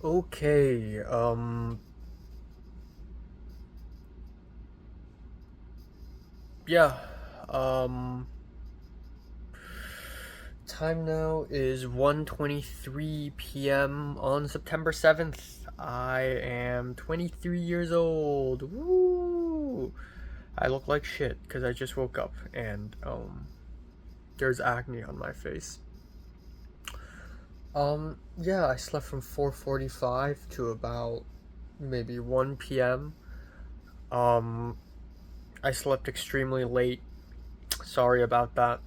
Okay, yeah, um, time now is 1:23 p.m. on September 7th. I am 23 years old. Woo! I look like shit because I just woke up and, there's acne on my face. Yeah, I slept from 4:45 to about maybe 1 p.m. Um, I slept extremely late. Sorry about that.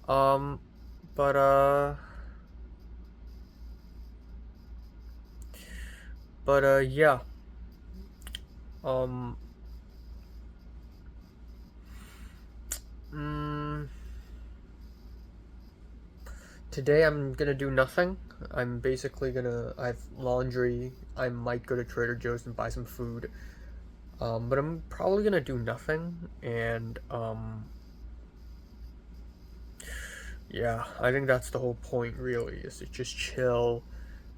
Um, but yeah. Um, mm, Today I'm gonna do nothing. I'm basically gonna. I have laundry. I might go to Trader Joe's and buy some food. But I'm probably gonna do nothing. And yeah, I think that's the whole point. Really, is to just chill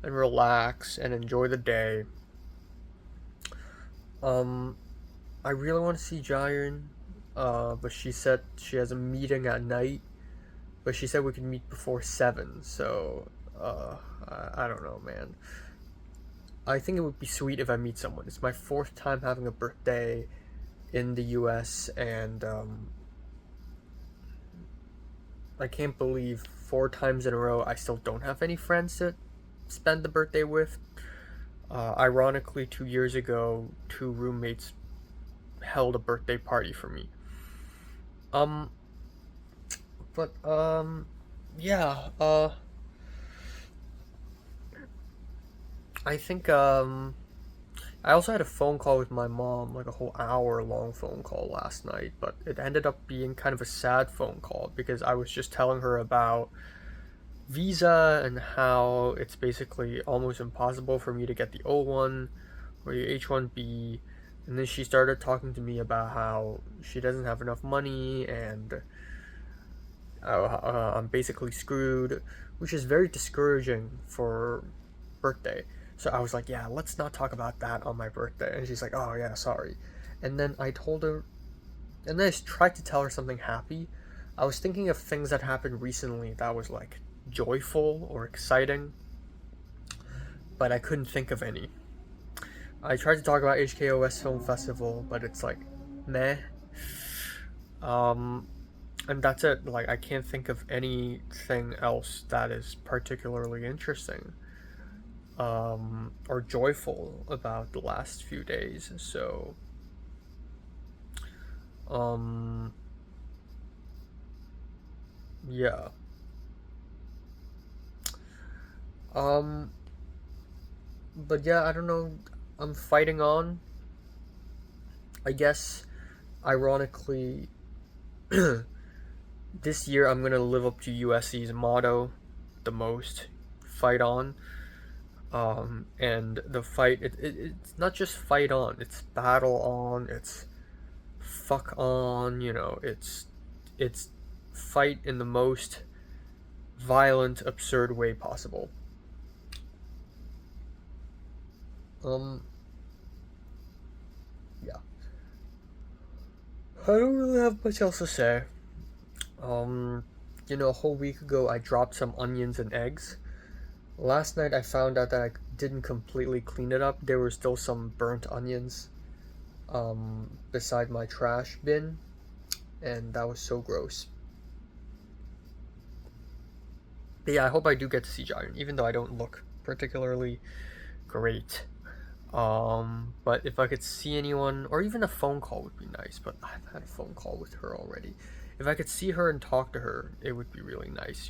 and relax and enjoy the day. Um, I really want to see Jiren. But she said she has a meeting at night. But she said we could meet before 7, so I don't know, man. I think it would be sweet if I meet someone. It's my fourth time having a birthday in the US, and I can't believe 4 times in a row I still don't have any friends to spend the birthday with. Ironically, 2 years ago, two roommates held a birthday party for me. Um, but yeah. I think I also had a phone call with my mom, like a whole hour long phone call last night, but it ended up being kind of a sad phone call because I was just telling her about visa and how it's basically almost impossible for me to get the O1 or the H1B. And then she started talking to me about how she doesn't have enough money and I'm basically screwed, which is very discouraging for birthday. So I was like, yeah, let's not talk about that on my birthday. And she's like, oh yeah, sorry. And then I told her, and then I tried to tell her something happy. I was thinking of things that happened recently that was like joyful or exciting, but I couldn't think of any. I tried to talk about HKOS Film Festival, but it's like, meh. Um, and that's it. Like, I can't think of anything else that is particularly interesting or joyful about the last few days. So, um, yeah. Um, but yeah, I don't know. I'm fighting on. I guess, ironically, this year I'm gonna live up to USC's motto the most, fight on. And the fight, it's not just fight on, it's battle on, it's fuck on, it's fight in the most violent, absurd way possible. Um, yeah. I don't really have much else to say. Um, a whole week ago I dropped some onions and eggs. Last night I found out that I didn't completely clean it up. There were still some burnt onions beside my trash bin, and that was so gross. But yeah, I hope I do get to see Giant, even though I don't look particularly great. But if I could see anyone, or even a phone call would be nice, but I've had a phone call with her already. If I could see her and talk to her, it would be really nice.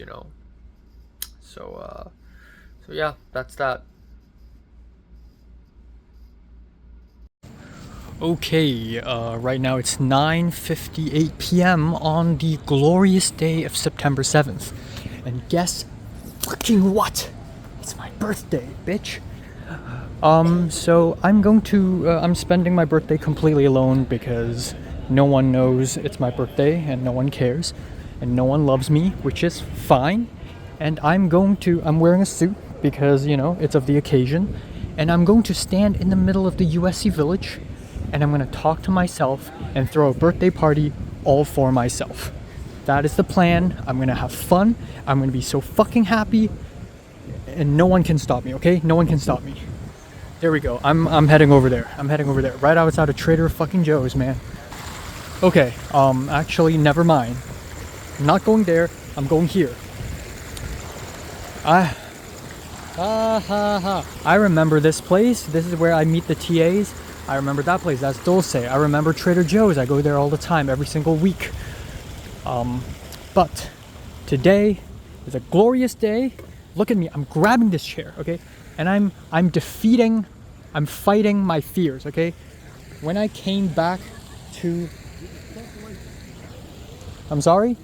So, so yeah, that's that. Okay, right now it's 9:58 p.m. on the glorious day of September 7th. And guess fucking what? It's my birthday, bitch. So I'm spending my birthday completely alone because no one knows it's my birthday and no one cares and no one loves me, which is fine. And I'm wearing a suit because, you know, it's of the occasion. And I'm going to stand in the middle of the USC village and I'm going to talk to myself and throw a birthday party all for myself. That is the plan. I'm going to have fun. I'm going to be so fucking happy and no one can stop me, okay? No one can stop me. There we go. I'm heading over there. I'm heading over there. Right outside of Trader fucking Joe's, man. Okay, actually, never mind. I'm not going there. I'm going here. I remember this place. This is where I meet the TAs. I remember that place. That's Dulce. I remember Trader Joe's. I go there all the time, every single week. But today is a glorious day. Look at me. I'm grabbing this chair, okay? And I'm fighting my fears, okay? When I came back to... I'm sorry?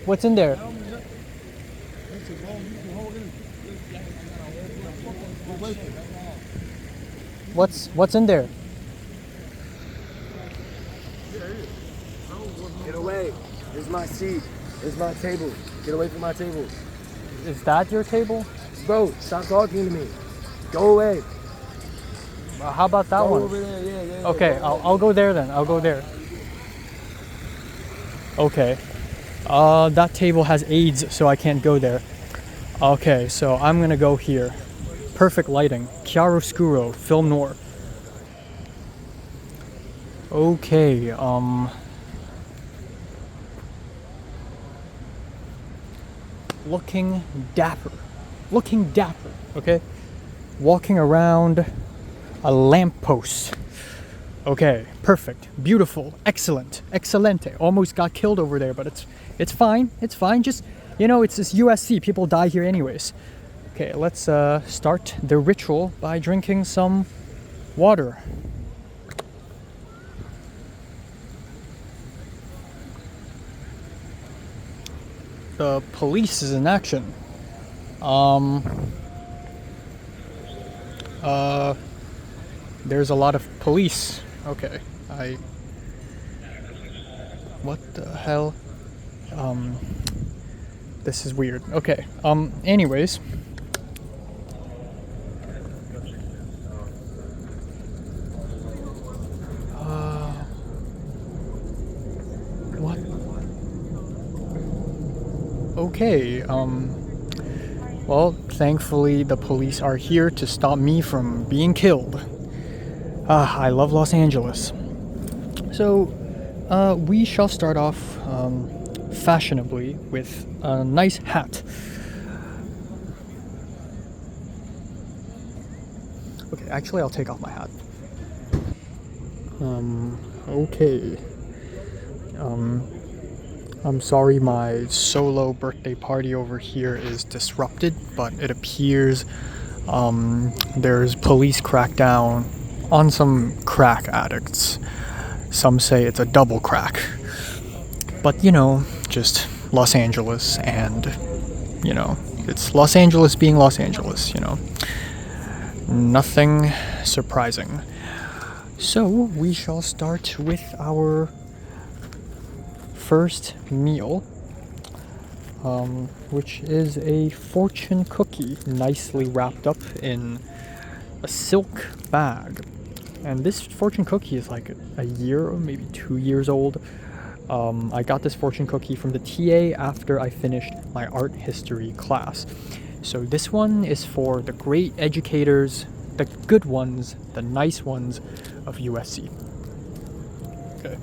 What's in there? What's in there? Get away. This is my seat. This is my table. Get away from my table. Is that your table? Bro, stop talking to me. Go away. How about that one? Over there. Yeah. Okay, I'll go there then. I'll go there. Okay. That table has AIDS, so I can't go there. Okay, so I'm gonna go here. Perfect lighting. Chiaroscuro, film noir. Okay, looking dapper, okay? Walking around a lamppost. Okay, perfect, beautiful, excellent, excelente. Almost got killed over there, but it's fine, just, you know, it's this USC, people die here anyways. Okay, let's start the ritual by drinking some water. The police is in action. There's a lot of police. Okay, what the hell? This is weird. Okay, anyways. What? Okay, well, thankfully the police are here to stop me from being killed. I love Los Angeles. So, we shall start off fashionably with a nice hat. Okay, actually I'll take off my hat. Okay. I'm sorry my solo birthday party over here is disrupted, but it appears there's police crackdown on some crack addicts. Some say it's a double crack. But, you know, just Los Angeles and, you know, it's Los Angeles being Los Angeles, you know. Nothing surprising. So, we shall start with our first meal, which is a fortune cookie nicely wrapped up in a silk bag. And this fortune cookie is like a year or maybe 2 years old. I got this fortune cookie from the TA after I finished my art history class. So this one is for the great educators, the good ones, the nice ones of USC. Okay.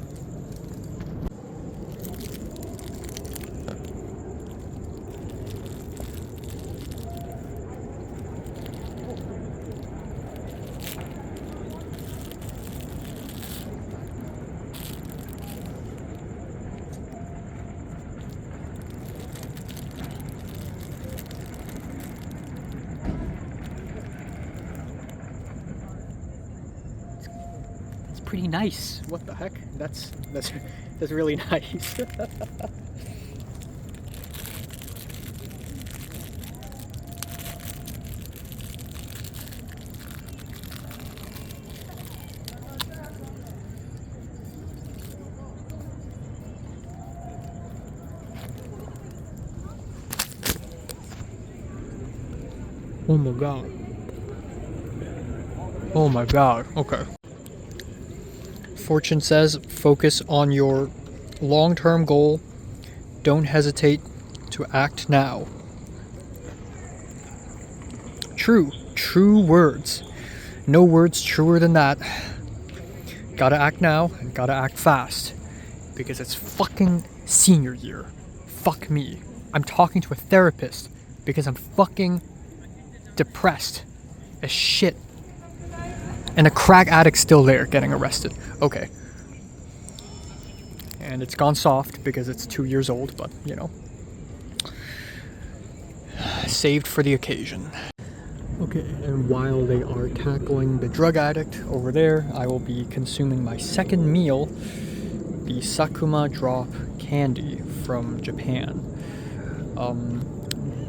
Pretty nice. What the heck? That's really nice. Oh my god. Oh my god. Okay. Fortune says focus on your long-term goal. Don't hesitate to act now. True words. No words truer than that. Gotta act now and gotta act fast. Because it's fucking senior year. Fuck me. I'm talking to a therapist because I'm fucking depressed as shit. And a crack addict's still there getting arrested. Okay. And it's gone soft because it's 2 years old, but you know. Saved for the occasion. Okay, and while they are tackling the drug addict over there, I will be consuming my second meal, the Sakuma Drop candy from Japan.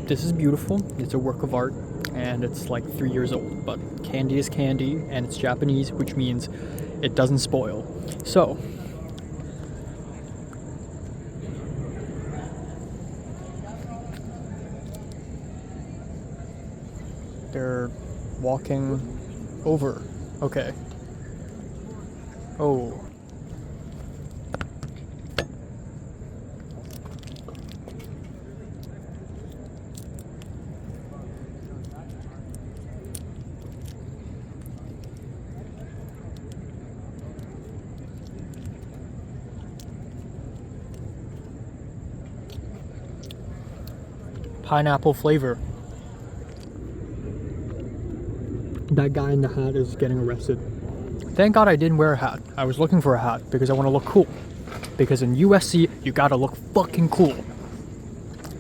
This is beautiful. It's a work of art, and it's like 3 years old, but candy is candy, and it's Japanese, which means it doesn't spoil. So, they're walking over. Okay. Oh. Pineapple flavor. That guy in the hat is getting arrested. Thank God I didn't wear a hat. I was looking for a hat because I want to look cool. Because in USC, you gotta look fucking cool.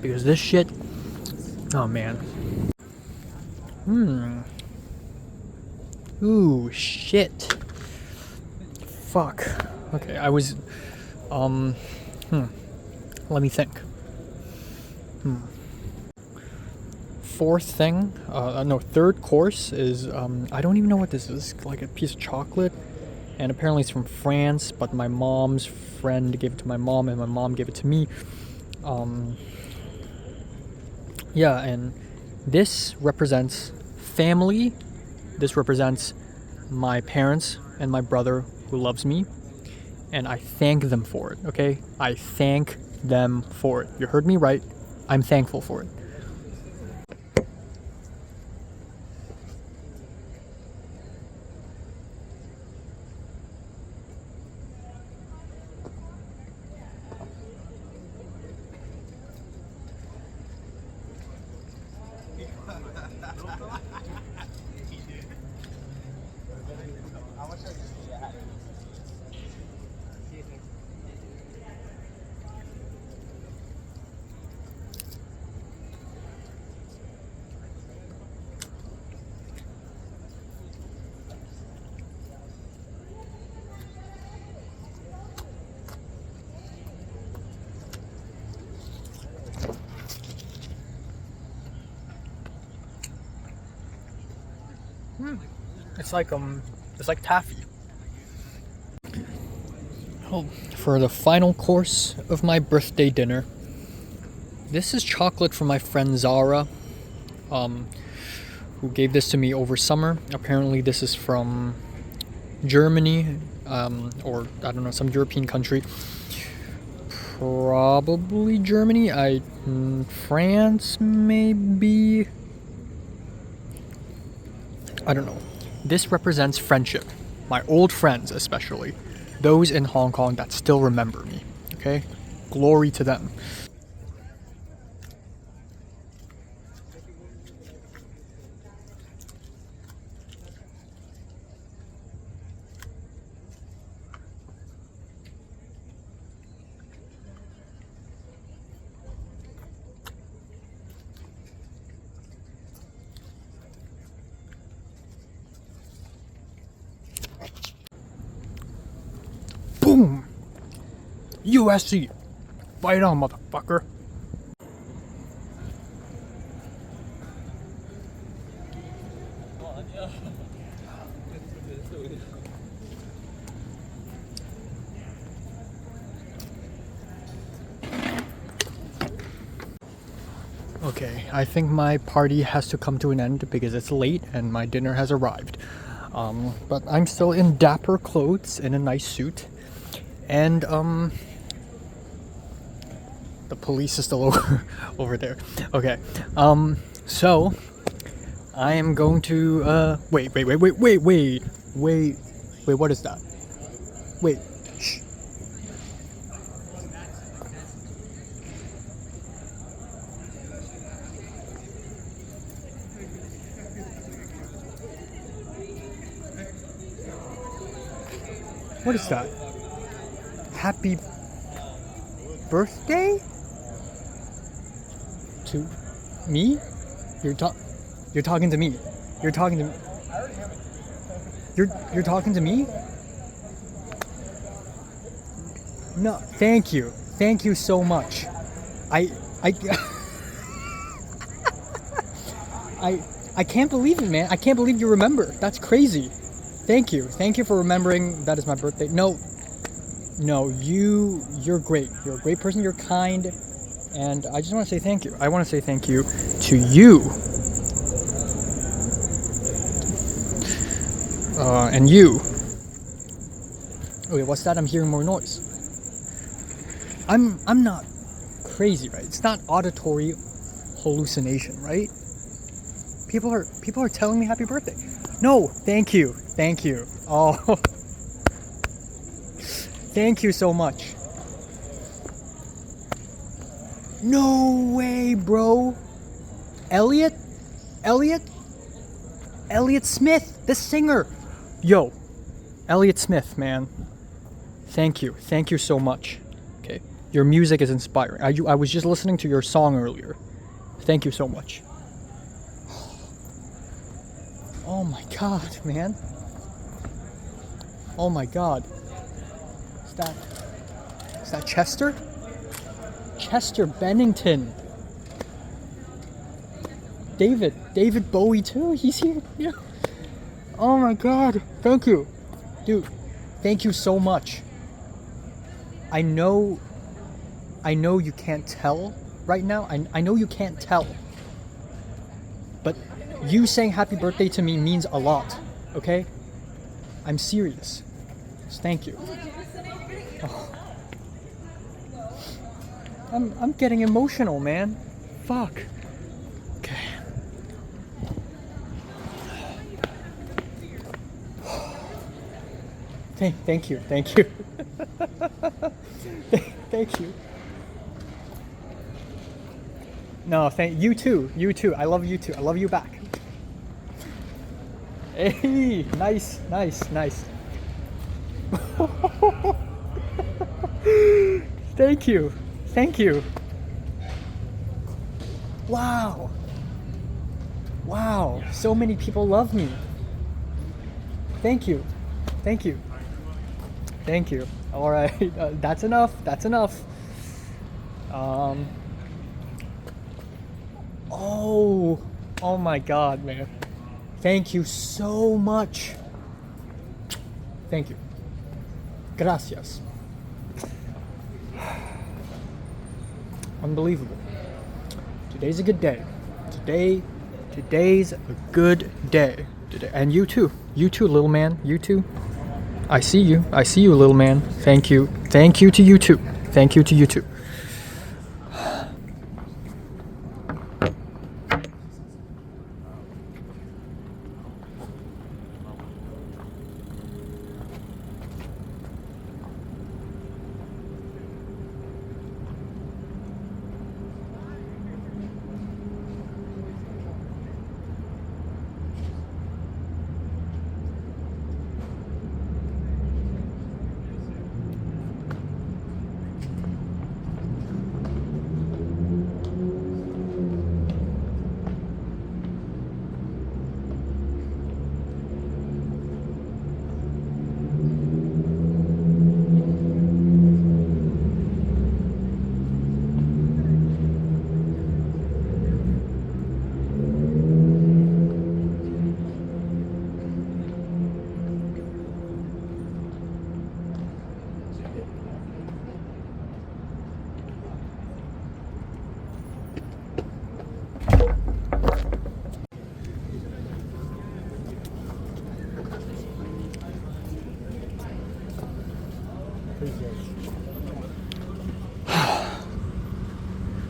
Because this shit... Oh, man. Ooh, shit. Fuck. Okay, I was... Let me think. Third course is, I don't even know what this is, like a piece of chocolate, and apparently it's from France, but my mom's friend gave it to my mom, and my mom gave it to me. Yeah, and this represents family, this represents my parents and my brother who loves me, and I thank them for it, okay? I thank them for it. You heard me right, I'm thankful for it. It's like taffy. Oh, for the final course of my birthday dinner, this is chocolate from my friend Zara, who gave this to me over summer. Apparently this is from Germany, or I don't know, some European country. Probably Germany. France maybe. I don't know. This represents friendship. My old friends, especially. Those in Hong Kong that still remember me. Okay? Glory to them. Boom! USC! Fight on, motherfucker! Okay, I think my party has to come to an end because it's late and my dinner has arrived. But I'm still in dapper clothes in a nice suit, and the police is still over there. Okay, so I am going to wait. What is that? Wait, shh. What is that? Happy birthday to me? You're talking to me. You're talking to me. You're talking to me? No, thank you. Thank you so much. I I can't believe it, man. I can't believe you remember. That's crazy. Thank you. Thank you for remembering that is my birthday. No, you're great. You're a great person. You're kind, and I just want to say thank you. I want to say thank you to you. And you. Okay, what's that? I'm hearing more noise. I'm not crazy, right? It's not auditory hallucination, right? People are telling me happy birthday. No, thank you. Oh, thank you so much. No way, bro. Elliot Smith, the singer. Yo, Elliot Smith, man. Thank you so much. Okay, your music is inspiring. I was just listening to your song earlier. Thank you so much. Oh my god, man. Oh my god. Is that Chester? Chester Bennington. David Bowie too. He's here. Yeah. Oh my god. Thank you. Dude, thank you so much. I know you can't tell right now. I know you can't tell. But you saying happy birthday to me means a lot, okay? I'm serious. Just thank you. Oh. I'm getting emotional, man. Fuck. Okay. Thank you. Thank you. No, thank you too. You too. I love you too. I love you back. Hey, nice. Thank you. Wow. So many people love me. Thank you. All right. That's enough. Oh my god, man. Thank you so much. Thank you. Gracias. Unbelievable. Today's a good day. Today's a good day. And you too, little man. You too. I see you, little man. Thank you to you too.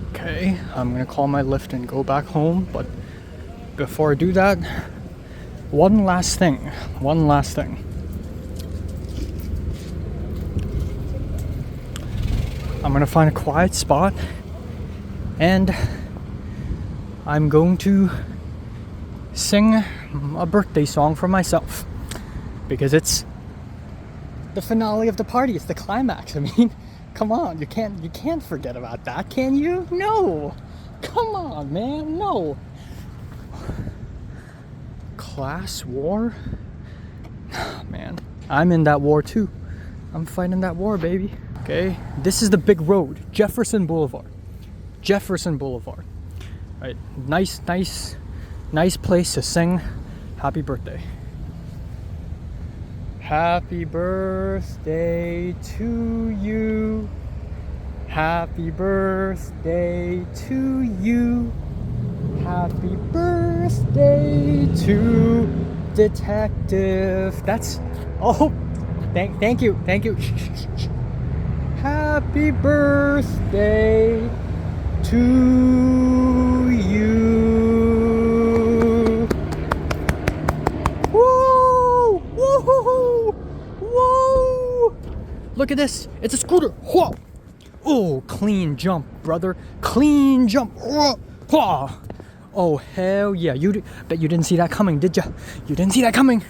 Okay, I'm gonna call my Lyft and go back home, but before I do that, one last thing. I'm gonna find a quiet spot and I'm going to sing a birthday song for myself because it's the finale of the party. It's the climax. I mean, come on, you can't forget about that, can you? No. Come on, man. No. Class war? Man, I'm in that war too. I'm fighting that war, baby. Okay, this is the big road, Jefferson Boulevard. Right, nice place to sing happy birthday. Happy birthday to you. Happy birthday to you. Happy birthday to Detective. That's, oh, thank you. Happy birthday to you. Woo! Woo! Woo! Look at this. It's a scooter. Whoa! Oh, clean jump, brother. Clean jump. Whoa! Oh, hell yeah. Bet you didn't see that coming, did ya? You didn't see that coming.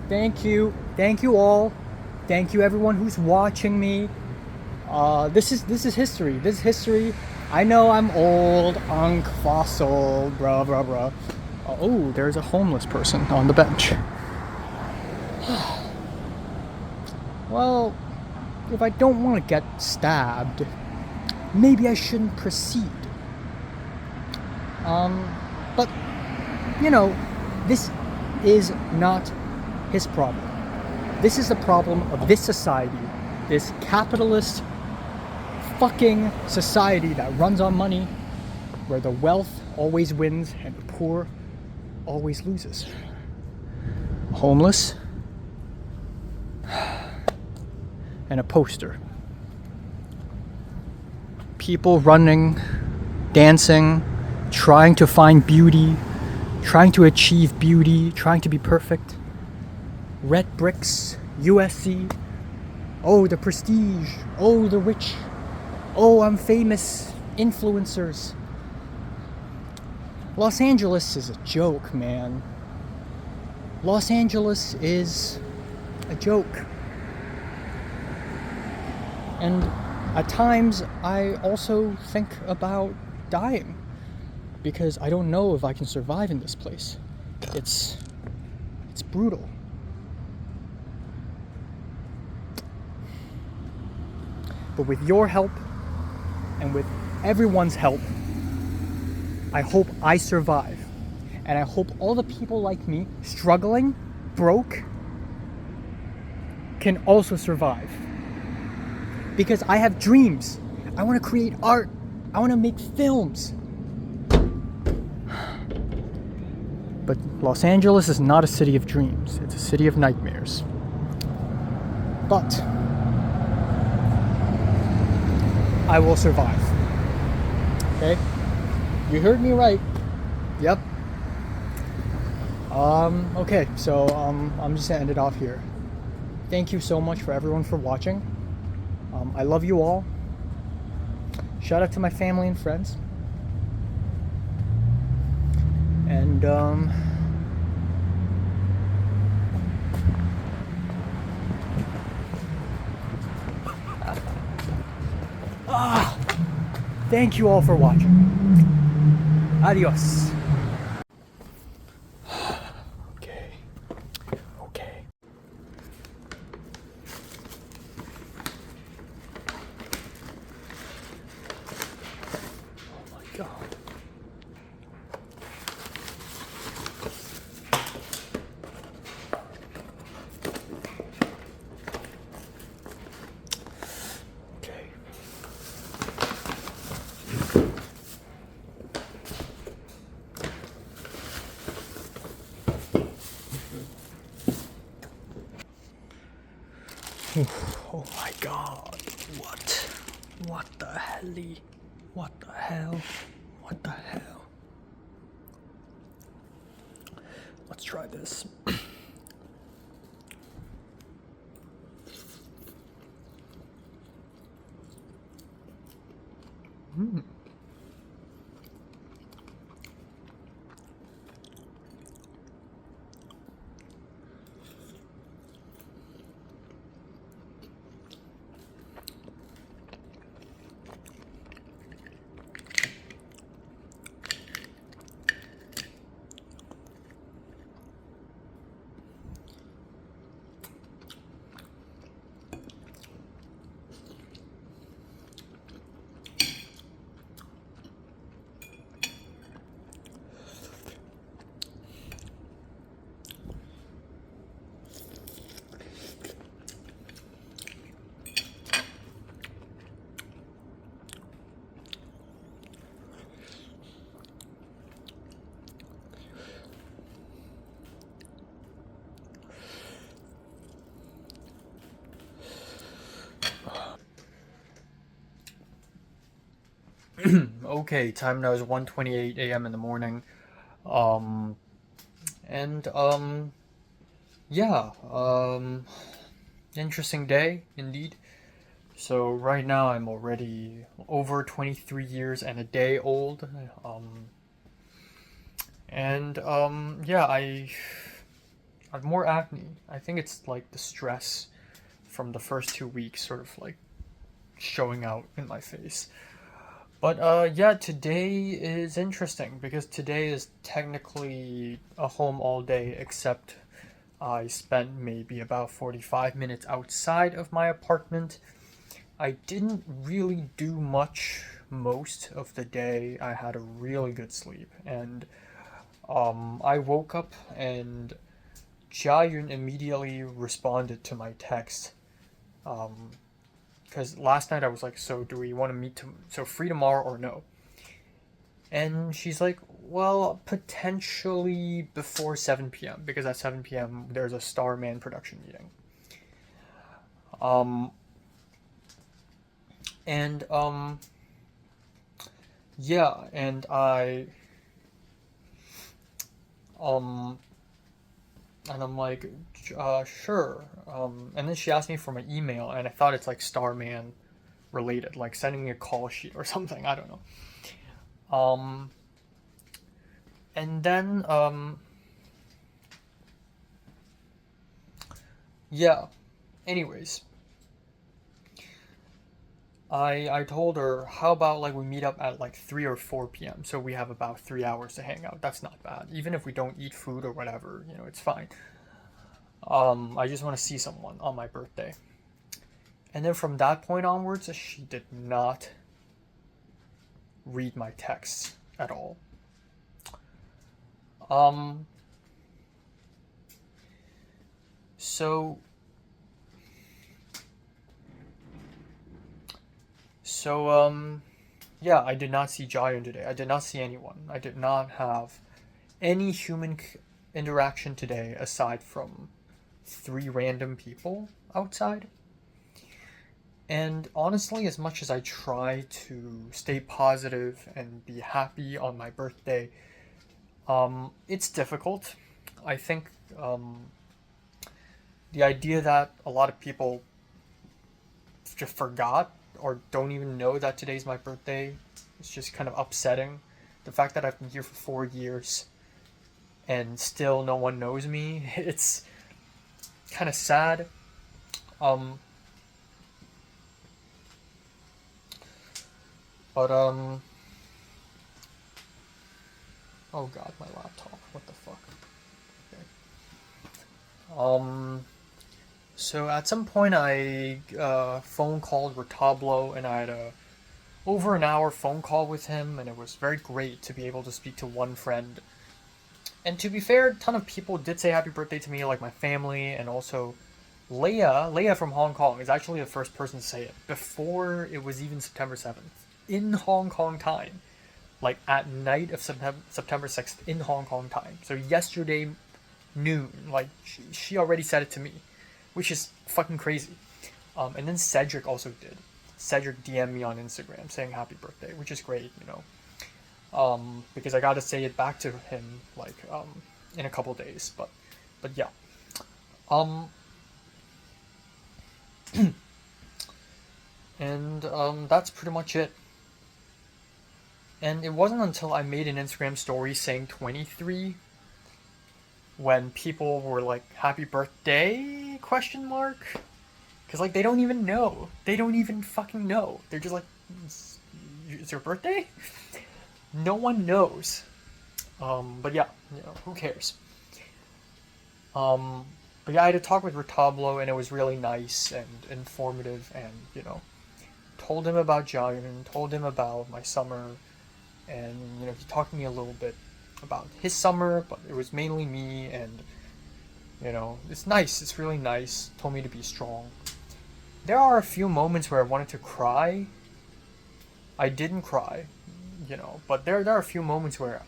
Thank you. Thank you all. Thank you everyone who's watching me. This is history. This is history. I know I'm old, unk, fossil, bruh. Oh, there's a homeless person on the bench. Well, if I don't want to get stabbed, maybe I shouldn't proceed. But, you know, this is not his problem. This is the problem of this society, this capitalist fucking society that runs on money, where the wealth always wins and the poor always loses. Homeless and a poster. People running, dancing, trying to find beauty, trying to achieve beauty, trying to be perfect. Red bricks, USC. Oh, the prestige. Oh, the rich. Oh, I'm famous. Influencers. Los Angeles is a joke, man. Los Angeles is a joke. And at times, I also think about dying because I don't know if I can survive in this place. It's brutal. But with your help and with everyone's help, I hope I survive. And I hope all the people like me, struggling, broke, can also survive. Because I have dreams. I want to create art. I want to make films. But Los Angeles is not a city of dreams. It's a city of nightmares. But I will survive. Okay? You heard me right. Yep. Okay, so I'm just gonna end it off here. Thank you so much for everyone for watching. I love you all. Shout out to my family and friends. And thank you all for watching. Adios. Okay. Oh my God. Oh my god. What? What the hell? What the hell? What the hell? Let's try this. Okay, time now is 1:28 a.m. in the morning. Um, and yeah, interesting day indeed. So right now I'm already over 23 years and a day old. Yeah, I have more acne. I think it's like the stress from the first 2 weeks sort of like showing out in my face. But yeah, today is interesting because today is technically a home all day, except I spent maybe about 45 minutes outside of my apartment. I didn't really do much most of the day. I had a really good sleep, and I woke up and Jiayun immediately responded to my text. Because last night I was like, so do we want to meet so free tomorrow or no? And she's like, well, potentially before 7 p.m. because at 7 p.m. there's a Starman production meeting. Um, and yeah, and um, I'm like, sure. And then she asked me for my email, and I thought it's like Starman related, like sending me a call sheet or something. I don't know. Um, and then yeah. Anyways, I told her, how about like we meet up at like 3 or 4 p.m. so we have about 3 hours to hang out. That's not bad. Even if we don't eat food or whatever, it's fine. I just want to see someone on my birthday. And then from that point onwards, she did not read my texts at all. Um, so, yeah, I did not see Jiayun today. I did not see anyone. I did not have any human interaction today aside from 3 random people outside. And honestly, as much as I try to stay positive and be happy on my birthday, it's difficult. I think the idea that a lot of people just forgot or don't even know that today's my birthday is just kind of upsetting. The fact that I've been here for 4 years and still no one knows me, it's kind of sad. Um, but oh god, my laptop. What the fuck? Okay. So at some point I phone called Retablo, and I had a over an hour phone call with him, and it was very great to be able to speak to one friend. And to be fair, a ton of people did say happy birthday to me, like my family, and also Leia from Hong Kong is actually the first person to say it before it was even September 7th in Hong Kong time, like at night of September 6th in Hong Kong time. So yesterday noon, like she already said it to me, which is fucking crazy. And then Cedric also did. Cedric DM'd me on Instagram saying happy birthday, which is great, you know. Because I got to say it back to him like in a couple days, but yeah. Um, and that's pretty much it. And it wasn't until I made an Instagram story saying 23 when people were like happy birthday question mark, because like they don't even know, they don't even fucking know, they're just like, it's your birthday, no one knows. But yeah, you know, who cares. But yeah, I had a talk with Retablo and it was really nice and informative, and you know, told him about Jiren, told him about my summer, and you know, he talked to me a little bit about his summer, but it was mainly me, and you know, it's nice, it's really nice. Told me to be strong. There are a few moments where I wanted to cry. I didn't cry, you know, but there are a few moments where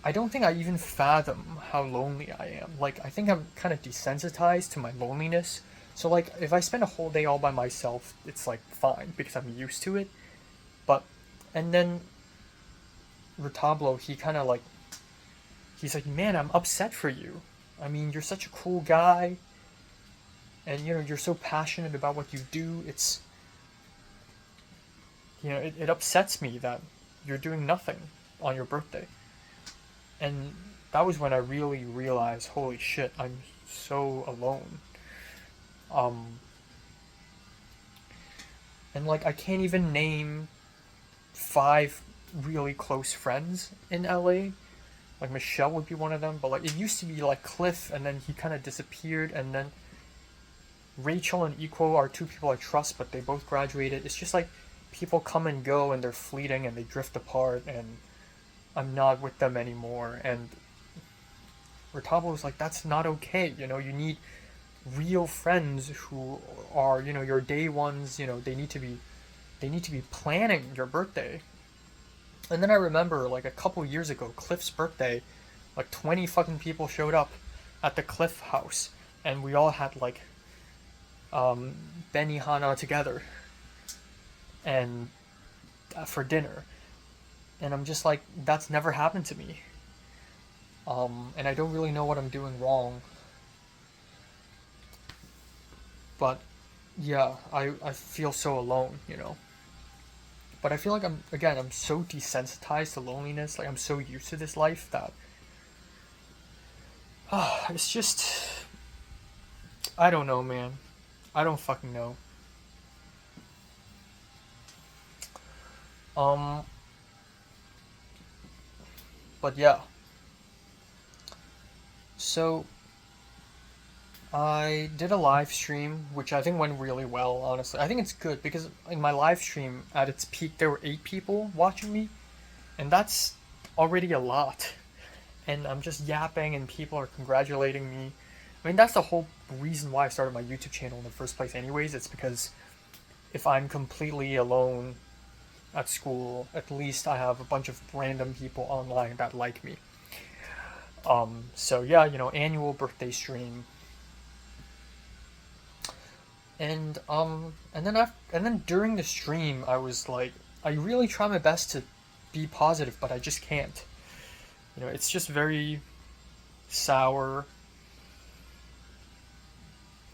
I don't think I even fathom how lonely I am. Like, I think I'm kind of desensitized to my loneliness. So, like, if I spend a whole day all by myself, it's, like, fine, because I'm used to it. But, and then Retablo, he kind of, like, he's like, man, I'm upset for you. I mean, you're such a cool guy. And, you know, you're so passionate about what you do. It's, you know, it upsets me that you're doing nothing on your birthday. And that was when I really realized, holy shit, I'm so alone. Um, and like I can't even name 5 really close friends in LA. Like Michelle would be one of them, but like it used to be like Cliff, and then he kind of disappeared, and then Rachel and Equo are 2 people I trust, but they both graduated. It's just like people come and go, and they're fleeting, and they drift apart, and I'm not with them anymore. And Retablo was like, that's not okay. You know, you need real friends who are, you know, your day ones. You know, they need to be planning your birthday. And then I remember like a couple years ago, Cliff's birthday, like 20 fucking people showed up at the Cliff house, and we all had like Benihana together and for dinner. And I'm just like, that's never happened to me. And I don't really know what I'm doing wrong. But yeah, I feel so alone, you know. But I feel like I'm so desensitized to loneliness. Like I'm so used to this life that it's just, I don't know, man. I don't fucking know. Um, but yeah. So I did a live stream, which I think went really well, honestly. I think it's good because in my live stream, at its peak, there were 8 people watching me, and that's already a lot. And I'm just yapping, and people are congratulating me. I mean, that's the whole reason why I started my YouTube channel in the first place, anyways. It's because if I'm completely alone at school, at least I have a bunch of random people online that like me. So yeah, you know, annual birthday stream. And then during the stream, I was like, I really try my best to be positive, but I just can't. You know, it's just very sour,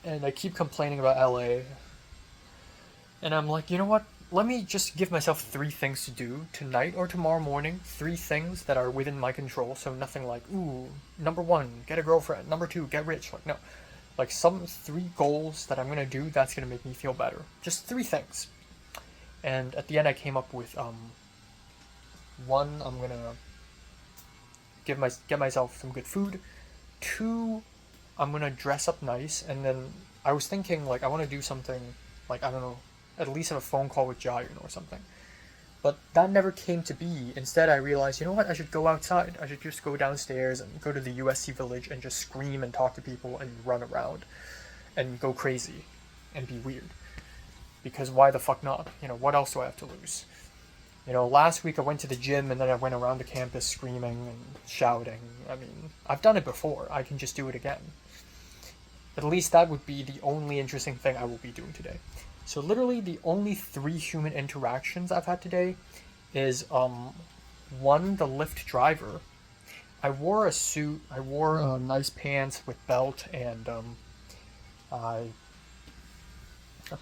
and I keep complaining about LA. And I'm like, you know what? Let me just give myself 3 things to do tonight or tomorrow morning. 3 things that are within my control. So nothing like, ooh, number 1, get a girlfriend. Number 2, get rich. Like, no. Like some 3 goals that I'm gonna do that's gonna make me feel better. Just 3 things. And at the end, I came up with 1, I'm gonna get myself some good food. 2, I'm gonna dress up nice. And then I was thinking like I want to do something like, I don't know, at least have a phone call with Jiren or something. But that never came to be. Instead, I realized, you know what? I should go outside. I should just go downstairs and go to the USC village and just scream and talk to people and run around and go crazy and be weird. Because why the fuck not? You know, what else do I have to lose? You know, last week I went to the gym and then I went around the campus screaming and shouting. I mean, I've done it before. I can just do it again. At least that would be the only interesting thing I will be doing today. So literally the only 3 human interactions I've had today is one, the Lyft driver. I wore a suit, I wore nice pants with belt, and I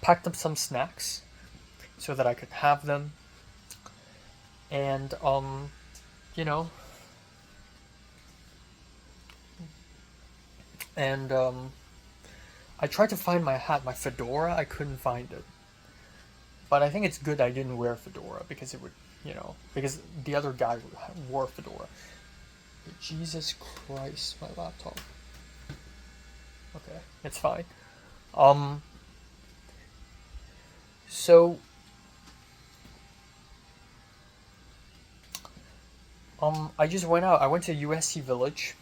packed up some snacks so that I could have them. And you know, and I tried to find my hat, my fedora. I couldn't find it, but I think it's good I didn't wear a fedora because it would, because the other guy wore a fedora. Jesus Christ, my laptop. Okay, it's fine. Um, so, I just went out. I went to USC Village,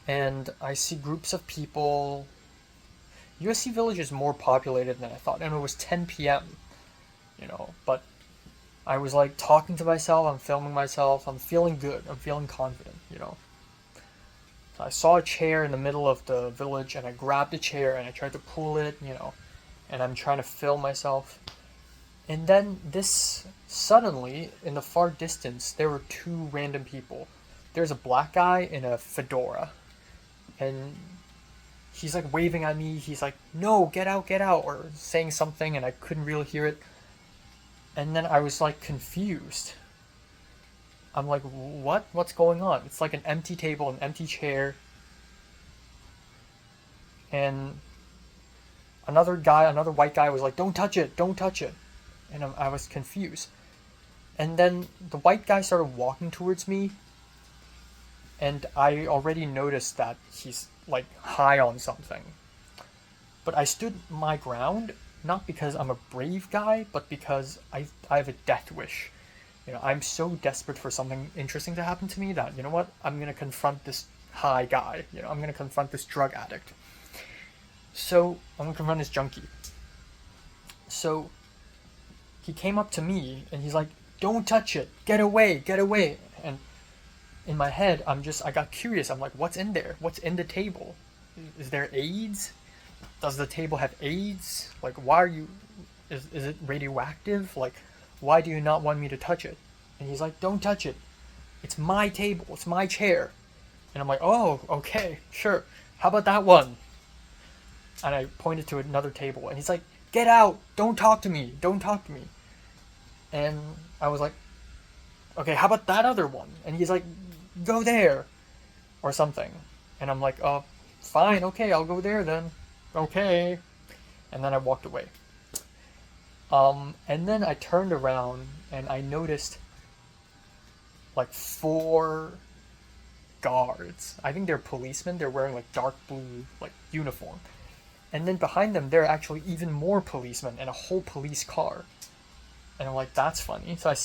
and I see groups of people. USC Village is more populated than I thought, and it was 10 p.m., but I was like talking to myself, I'm filming myself, I'm feeling good, I'm feeling confident. I saw a chair in the middle of the village, and I grabbed the chair, and I tried to pull it, and I'm trying to film myself. And then suddenly, in the far distance, there were 2 random people. There's a black guy in a fedora, and he's like waving at me, he's like, no, get out, or saying something, and I couldn't really hear it. And then I was like confused. I'm like, what? What's going on? It's like an empty table, an empty chair. And another white guy was like, don't touch it, don't touch it. And I was confused. And then the white guy started walking towards me. And I already noticed that he's like high on something. But I stood my ground, not because I'm a brave guy, but because I have a death wish. I'm so desperate for something interesting to happen to me that, you know what, I'm going to confront this high guy. I'm going to confront this drug addict. So, I'm going to confront this junkie. So, he came up to me, and he's like, don't touch it, get away, get away. And in my head, I got curious. I'm like, what's in there? What's in the table? Is there AIDS? Does the table have AIDS? Like, is it radioactive? Like, why do you not want me to touch it? And he's like, don't touch it. It's my table. It's my chair. And I'm like, oh, okay, sure. How about that one? And I pointed to another table. And he's like, get out. Don't talk to me. Don't talk to me. And I was like, okay, how about that other one? And he's like, go there. Or something. And I'm like, oh, fine, okay, I'll go there then. Okay. And then I walked away. And then I turned around and I noticed like 4 guards. I think they're policemen. They're wearing like dark blue like uniform. And then behind them, there are actually even more policemen and a whole police car. And I'm like, that's funny. So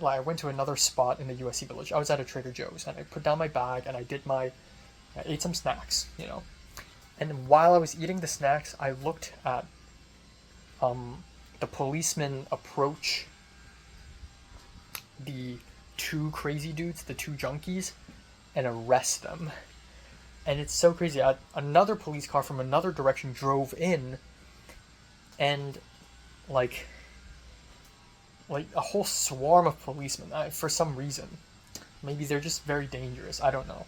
I went to another spot in the USC Village. I was at a Trader Joe's, and I put down my bag, and I ate some snacks, And while I was eating the snacks, I looked at the policeman approach the 2 crazy dudes, the 2 junkies, and arrest them. And it's so crazy. Another police car from another direction drove in, and like a whole swarm of policemen, for some reason. Maybe they're just very dangerous. I don't know.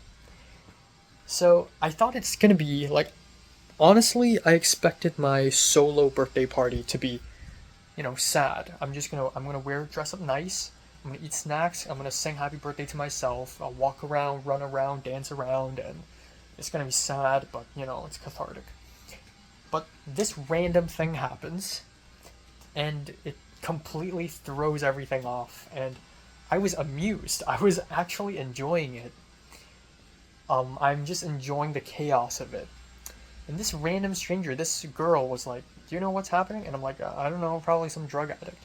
So I thought it's gonna be like, honestly, I expected my solo birthday party to be, sad. I'm gonna dress up nice. I'm gonna eat snacks. I'm gonna sing happy birthday to myself. I'll walk around, run around, dance around, and it's gonna be sad, but it's cathartic. But this random thing happens, and it completely throws everything off, and I was amused. I was actually enjoying it. I'm just enjoying the chaos of it. And this random stranger, this girl, was like, do you know what's happening? And I'm like, I don't know, probably some drug addict.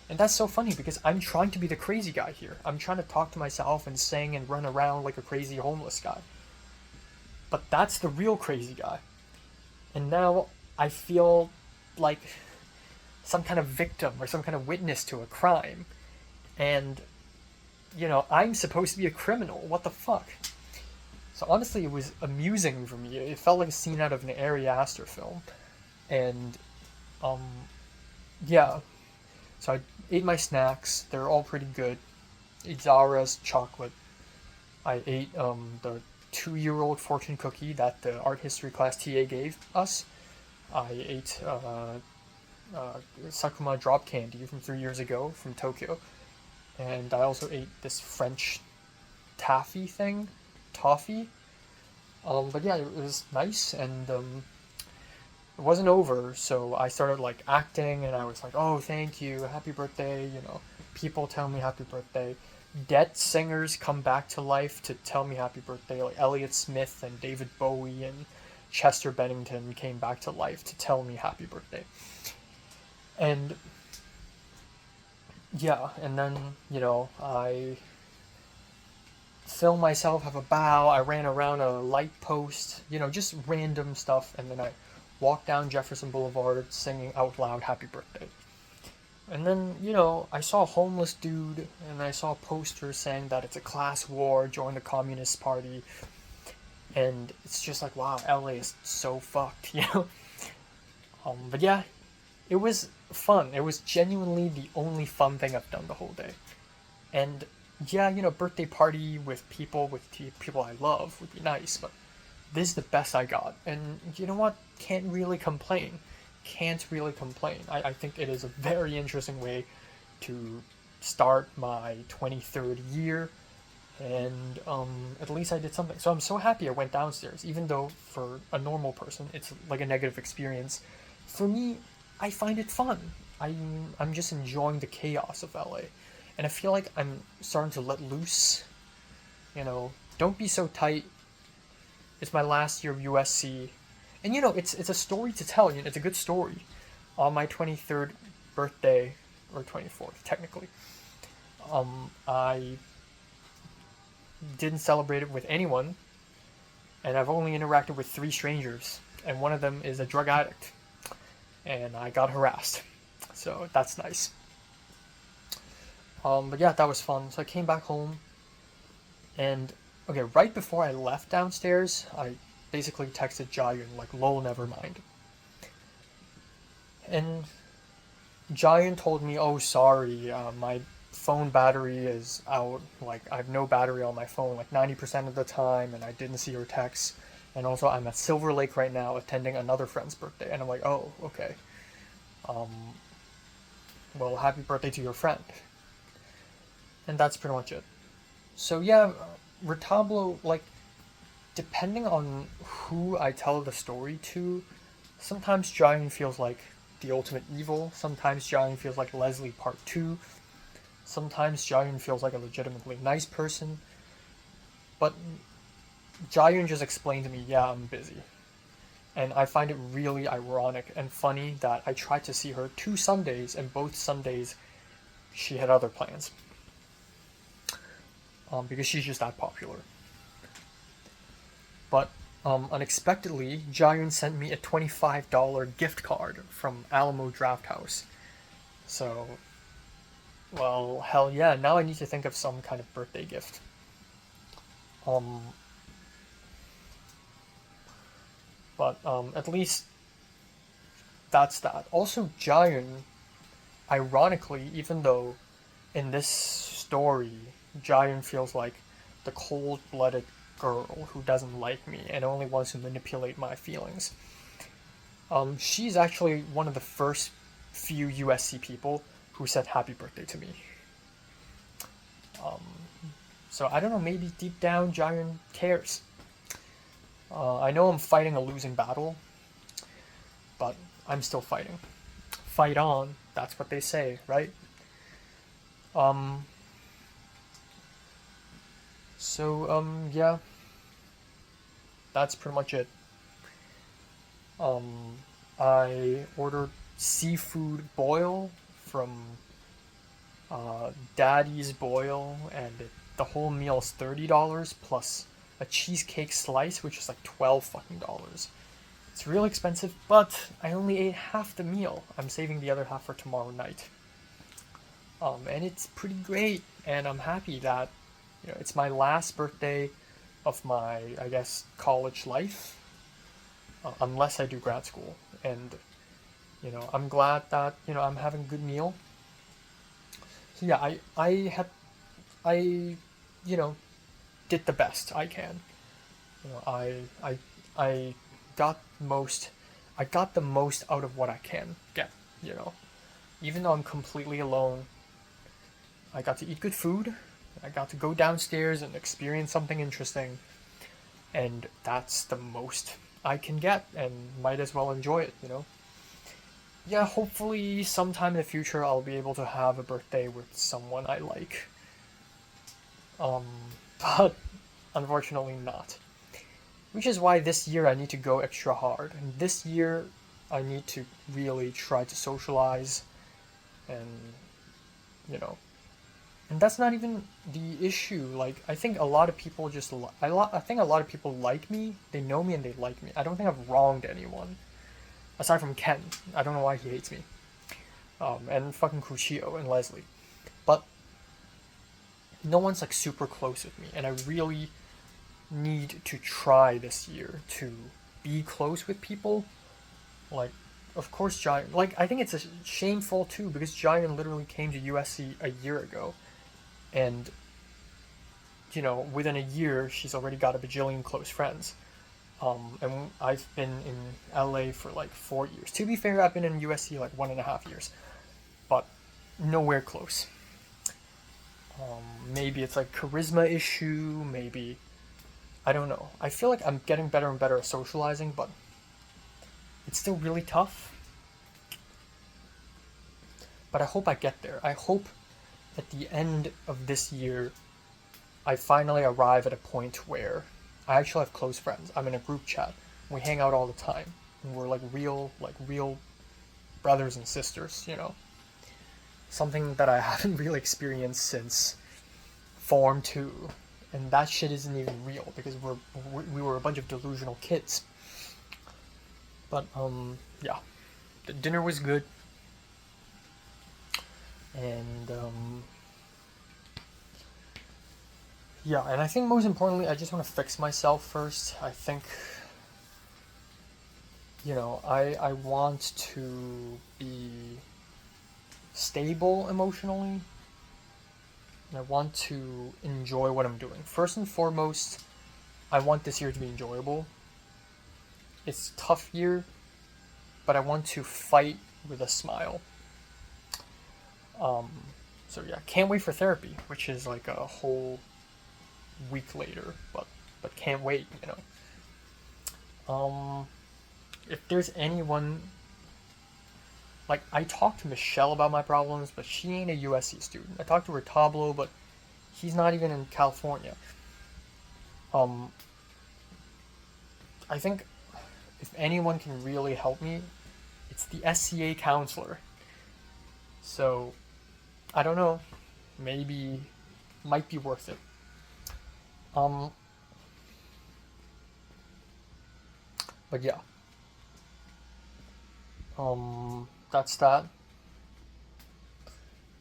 And that's so funny because I'm trying to be the crazy guy here. I'm trying to talk to myself and sing and run around like a crazy homeless guy. But that's the real crazy guy. And now I feel like some kind of victim or some kind of witness to a crime. And, I'm supposed to be a criminal. What the fuck? So honestly, it was amusing for me. It felt like a scene out of an Ari Aster film, and um, yeah. So I ate my snacks. They're all pretty good. Ate Zara's chocolate. I ate the 2-year-old fortune cookie that the art history class TA gave us. I ate Sakuma drop candy from 3 years ago from Tokyo, and I also ate this French taffy thing, toffee. But yeah, it was nice, and it wasn't over. So I started like acting, and I was like, "Oh, thank you, happy birthday!" People tell me happy birthday. Dead singers come back to life to tell me happy birthday, like Elliott Smith and David Bowie and Chester Bennington came back to life to tell me happy birthday. And yeah, and then I filmed myself have a bow. I ran around a light post, just random stuff, and then I walked down Jefferson Boulevard singing out loud happy birthday. And then, I saw a homeless dude, and I saw a poster saying that it's a class war, join the Communist Party, and it's just like, wow, LA is so fucked. But yeah, it was fun. It was genuinely the only fun thing I've done the whole day. And yeah, birthday party with people I love would be nice, but this is the best I got. And you know what? Can't really complain. Can't really complain. I think it is a very interesting way to start my 23rd year, and at least I did something. So I'm so happy I went downstairs, even though for a normal person it's like a negative experience. For me, I find it fun. I'm just enjoying the chaos of LA, and I feel like I'm starting to let loose. Don't be so tight. It's my last year of USC, and it's a story to tell. It's a good story. On my 23rd birthday, or 24th technically, I didn't celebrate it with anyone, and I've only interacted with 3 strangers, and one of them is a drug addict, and I got harassed, so that's nice. But yeah, that was fun. So I came back home, and okay, right before I left downstairs, I basically texted Jayun like, "Lol, never mind." And Jayun told me, "Oh, sorry, my phone battery is out. Like, I have no battery on my phone, like 90% of the time, and I didn't see your text. And also, I'm at Silver Lake right now attending another friend's birthday." And I'm like, "Oh, okay. Um, well, happy birthday to your friend." And that's pretty much it. So yeah, Retablo, like, depending on who I tell the story to, sometimes Jayun feels like the ultimate evil. Sometimes Jayun feels like Leslie Part 2. Sometimes Jayun feels like a legitimately nice person. But Jayun just explained to me, "Yeah, I'm busy." And I find it really ironic and funny that I tried to see her 2 Sundays, and both Sundays she had other plans. Because she's just that popular. But unexpectedly, Jayun sent me a $25 gift card from Alamo Drafthouse. So, well, hell yeah, now I need to think of some kind of birthday gift. Um, but at least that's that. Also, Jayun, ironically, even though in this story, Jayun feels like the cold blooded girl who doesn't like me and only wants to manipulate my feelings. She's actually one of the first few USC people who said happy birthday to me. Um, so I don't know, maybe deep down Jayun cares. I know I'm fighting a losing battle, but I'm still fighting. Fight on, that's what they say, right? Um, yeah, that's pretty much it. I ordered seafood boil from Daddy's Boil, and the whole meal is $30 plus a cheesecake slice, which is like 12 fucking dollars. It's real expensive, but I only ate half the meal. I'm saving the other half for tomorrow night. And it's pretty great, and I'm happy that it's my last birthday of my, I guess, college life, unless I do grad school. And I'm glad that I'm having a good meal. So yeah, I you know did the best I can. I got most I got the most out of what I can get. You know, even though I'm completely alone, I got to eat good food. I got to go downstairs and experience something interesting, and that's the most I can get, and might as well enjoy it. Yeah, hopefully sometime in the future I'll be able to have a birthday with someone I like. Um, but unfortunately not. Which is why this year I need to go extra hard. And this year I need to really try to socialize and, you know. And that's not even the issue. Like, I think a lot of people I think a lot of people like me. They know me and they like me. I don't think I've wronged anyone. Aside from Ken. I don't know why he hates me. And fucking Kuchio and Leslie. But no one's like super close with me. And I really need to try this year to be close with people. Like, of course, Giant. Like, I think it's a shameful too because Giant literally came to USC a year ago, and within a year, she's already got a bajillion close friends. And I've been in LA for like 4 years. To be fair, I've been in USC like 1.5 years, but nowhere close. Maybe it's like charisma issue. Maybe I don't know. I feel like I'm getting better and better at socializing, but it's still really tough. But I hope I get there. I hope at the end of this year, I finally arrive at a point where I actually have close friends. I'm in a group chat. We hang out all the time. And we're like real brothers and sisters. Something that I haven't really experienced since Form 2. And that shit isn't even real because we were a bunch of delusional kids. But yeah, the dinner was good, and yeah, and I think most importantly, I just want to fix myself first. I think I want to be stable emotionally. And I want to enjoy what I'm doing. First and foremost, I want this year to be enjoyable. It's a tough year, but I want to fight with a smile. So yeah, can't wait for therapy, which is like a whole week later, but can't wait. If there's anyone, like, I talked to Michelle about my problems, but she ain't a USC student. I talked to Retablo, but he's not even in California. I think if anyone can really help me, it's the SCA counselor. So, I don't know. Maybe, might be worth it. But yeah. That's that.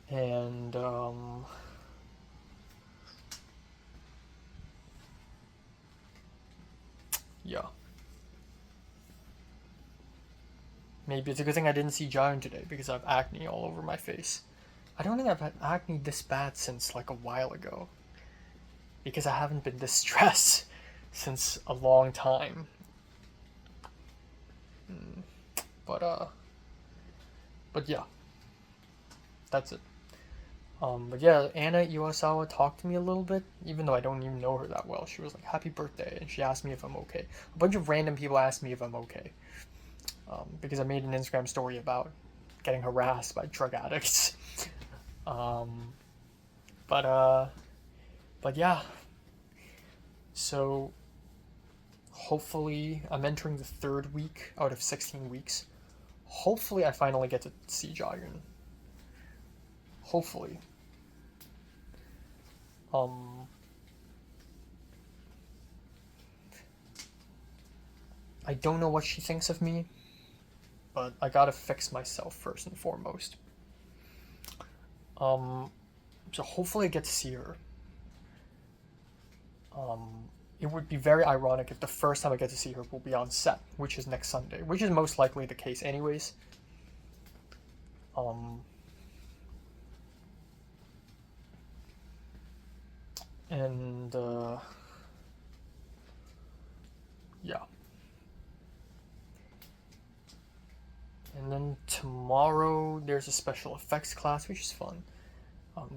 And, yeah. Maybe it's a good thing I didn't see Giant today because I have acne all over my face. I don't think I've had acne this bad since like a while ago. Because I haven't been this stressed since a long time. But yeah, that's it. But yeah, Anna Iwasawa talked to me a little bit, even though I don't even know her that well. She was like, "Happy birthday," and she asked me if I'm okay. A bunch of random people asked me if I'm okay, because I made an Instagram story about getting harassed by drug addicts. um, but yeah. So hopefully, I'm entering the 3rd week out of 16 weeks. Hopefully, I finally get to see Jaehyun. Hopefully. I don't know what she thinks of me, but I gotta fix myself first and foremost. So hopefully I get to see her. it would be very ironic if the first time I get to see her will be on set, which is next Sunday, which is most likely the case anyways. Um, and yeah. And then tomorrow there's a special effects class, which is fun.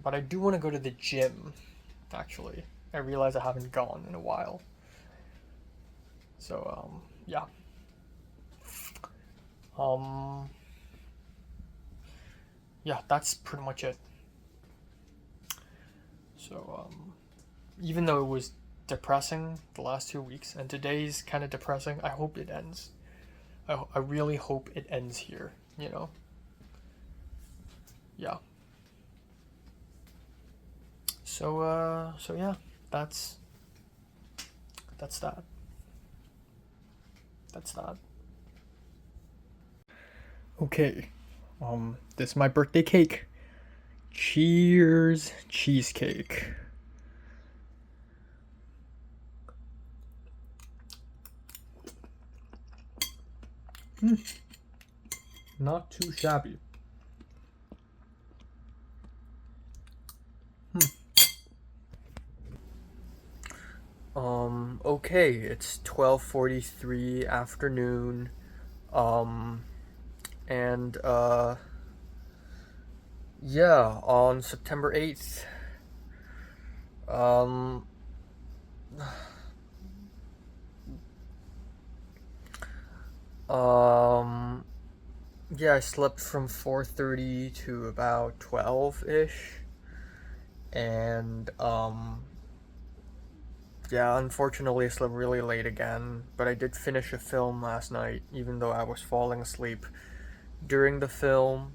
But I do want to go to the gym, actually. I realize I haven't gone in a while. So, yeah. Yeah, that's pretty much it. So, even though it was depressing the last 2 weeks, and today's kind of depressing, I hope it ends. I really hope it ends here, you know? Yeah. So yeah, that's that. That's that. Okay. This is my birthday cake. Cheers, cheesecake. Not too shabby. Okay, it's 12:43 afternoon. And yeah, on September 8th, um yeah, I slept from 4:30 to about 12-ish. And yeah, unfortunately I slept really late again, but I did finish a film last night even though I was falling asleep during the film.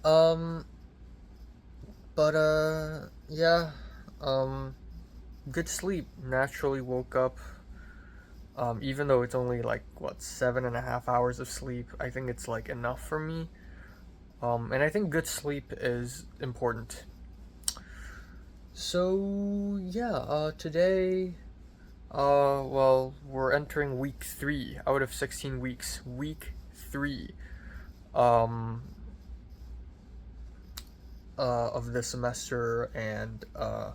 Um but yeah, good sleep. Naturally woke up. Even though it's only like what 7.5 hours of sleep, I think it's like enough for me. And I think good sleep is important. So yeah, today, well, we're entering week 3 out of 16 weeks. Week 3, um, of the semester, and I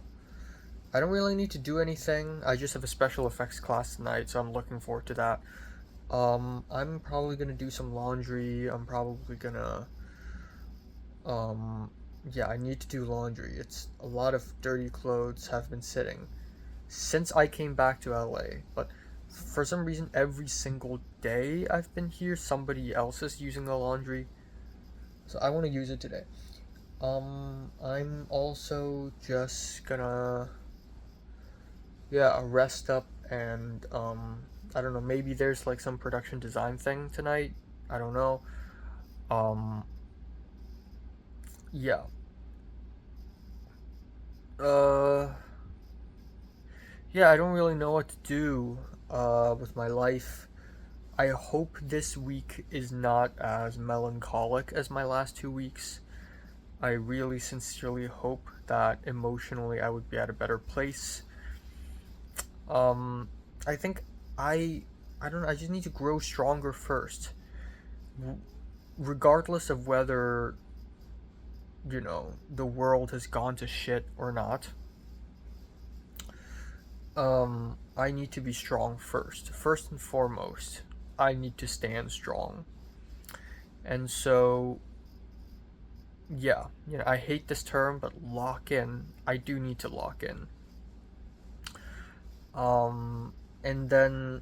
don't really need to do anything. I just have a special effects class tonight, so I'm looking forward to that. I'm probably gonna do some laundry. I'm probably gonna, yeah, I need to do laundry. It's a lot of dirty clothes have been sitting since I came back to LA, but for some reason, every single day I've been here, somebody else is using the laundry, so I want to use it today. I'm also just gonna, yeah, rest up and, I don't know, maybe there's like some production design thing tonight. I don't know. Um, yeah. Uh, yeah, I don't really know what to do, with my life. I hope this week is not as melancholic as my last 2 weeks. I really sincerely hope that emotionally I would be at a better place. Um, I think I I don't know, I just need to grow stronger first. Regardless of whether, the world has gone to shit or not. I need to be strong first. First and foremost, I need to stand strong. And so, yeah, I hate this term, but lock in. I do need to lock in. Um, and then,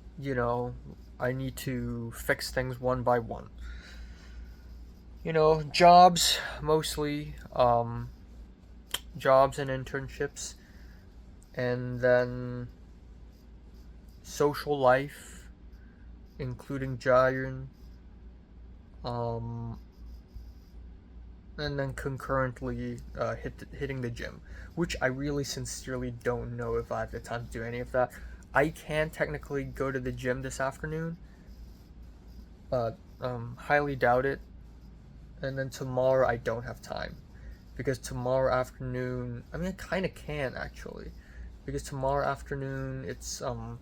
I need to fix things one by one. Jobs mostly, jobs and internships, and then social life, including Jairn, um, and then concurrently hitting the gym, which I really sincerely don't know if I have the time to do any of that. I can technically go to the gym this afternoon, but highly doubt it. And then tomorrow I don't have time because tomorrow afternoon, I mean, I kind of can actually, because tomorrow afternoon there's a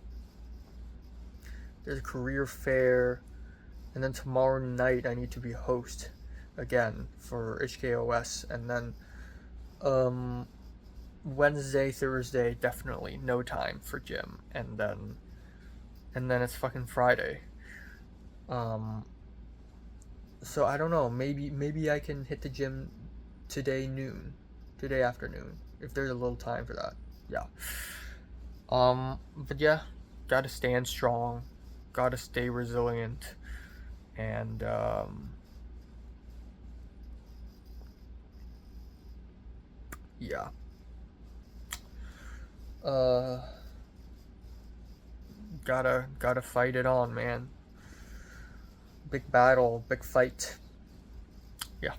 career fair, and then tomorrow night I need to be host again for HKOS, and then Wednesday, Thursday, definitely no time for gym, and then it's fucking Friday. So I don't know. Maybe I can hit the gym today afternoon, if there's a little time for that. Yeah. But yeah, gotta stand strong, gotta stay resilient, and yeah. Uh, gotta fight it on, man. Big battle, big fight. Yeah.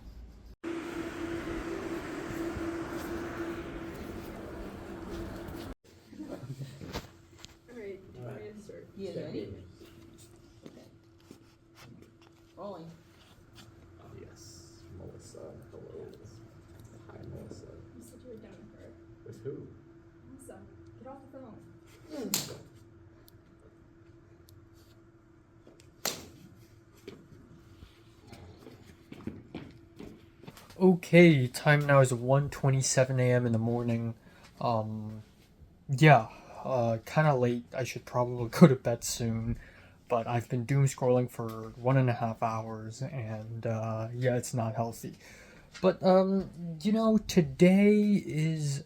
Alright, do you want me to start? Yeah, ready? Okay. Rolling. Oh, yes. Melissa. Hello. Hi, Melissa. You said you were done with her. With who? Melissa, get off the phone. Okay, time now is 1:27 a.m. in the morning. Yeah, kind of late. I should probably go to bed soon, but I've been doom scrolling for 1.5 hours, and yeah, it's not healthy. But today is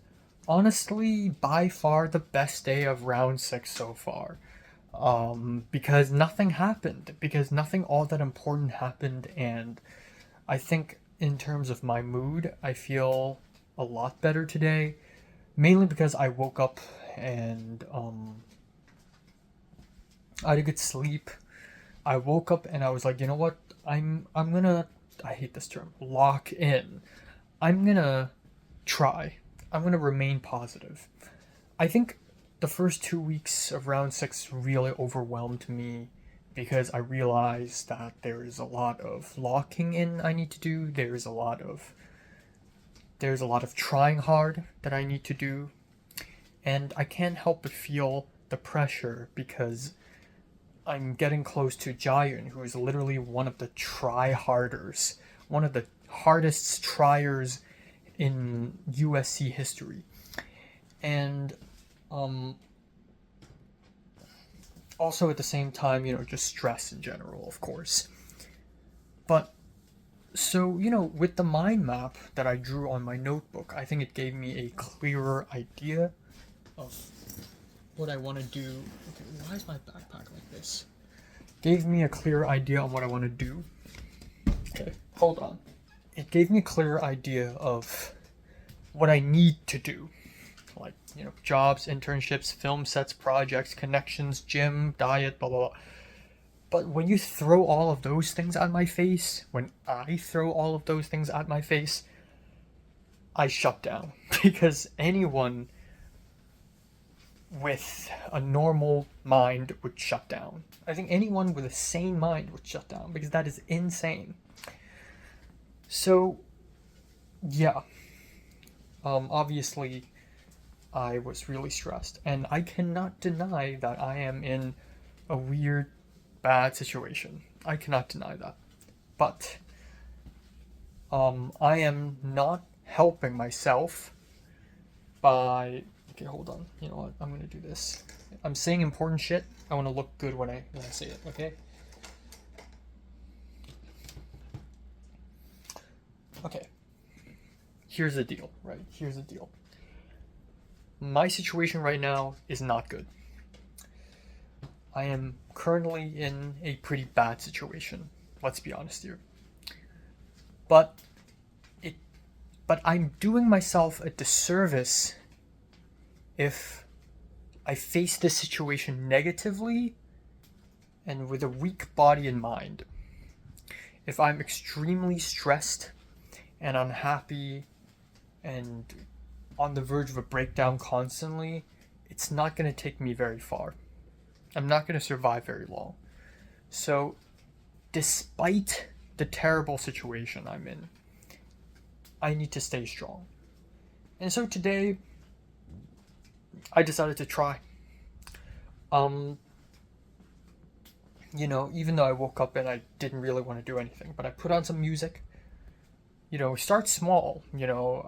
honestly by far the best day of round 6 so far. Because nothing happened, because nothing all that important happened, and I think in terms of my mood, I feel a lot better today, mainly because I woke up and I had a good sleep. I woke up and I was like, you know what? I'm gonna, I hate this term, lock in. I'm gonna try. I'm gonna remain positive. I think the first 2 weeks of round 6 really overwhelmed me because I realized that there is a lot of locking in I need to do. There's a lot of trying hard that I need to do. And I can't help but feel the pressure because I'm getting close to Jayun, who is literally one of the try-harders, one of the hardest triers in USC history. And also at the same time, just stress in general, of course. But so, with the mind map that I drew on my notebook, I think it gave me a clearer idea of what I want to do. Okay, why is my backpack like this? Gave me a clear idea on what I want to do. Okay, hold on. It gave me a clear idea of what I need to do. Like, jobs, internships, film sets, projects, connections, gym, diet, blah, blah, blah. But when you throw all of those things at my face, when I throw all of those things at my face, I shut down. Because anyone with a normal mind would shut down. I think anyone with a sane mind would shut down, because that is insane. So, yeah. Obviously, I was really stressed, and I cannot deny that I am in a weird, bad situation. I cannot deny that. But I am not helping myself by... Okay, hold on. You know what? I'm gonna do this. I'm saying important shit. I want to look good when I say it, okay? Okay. Here's the deal, right? Here's the deal. My situation right now is not good. I am currently in a pretty bad situation. Let's be honest here. But I'm doing myself a disservice if I face this situation negatively and with a weak body and mind. If I'm extremely stressed and unhappy and on the verge of a breakdown constantly, it's not going to take me very far. I'm not going to survive very long. So, despite the terrible situation I'm in, I need to stay strong. And so today, I decided to try. Um, even though I woke up and I didn't really want to do anything, but I put on some music. Start small.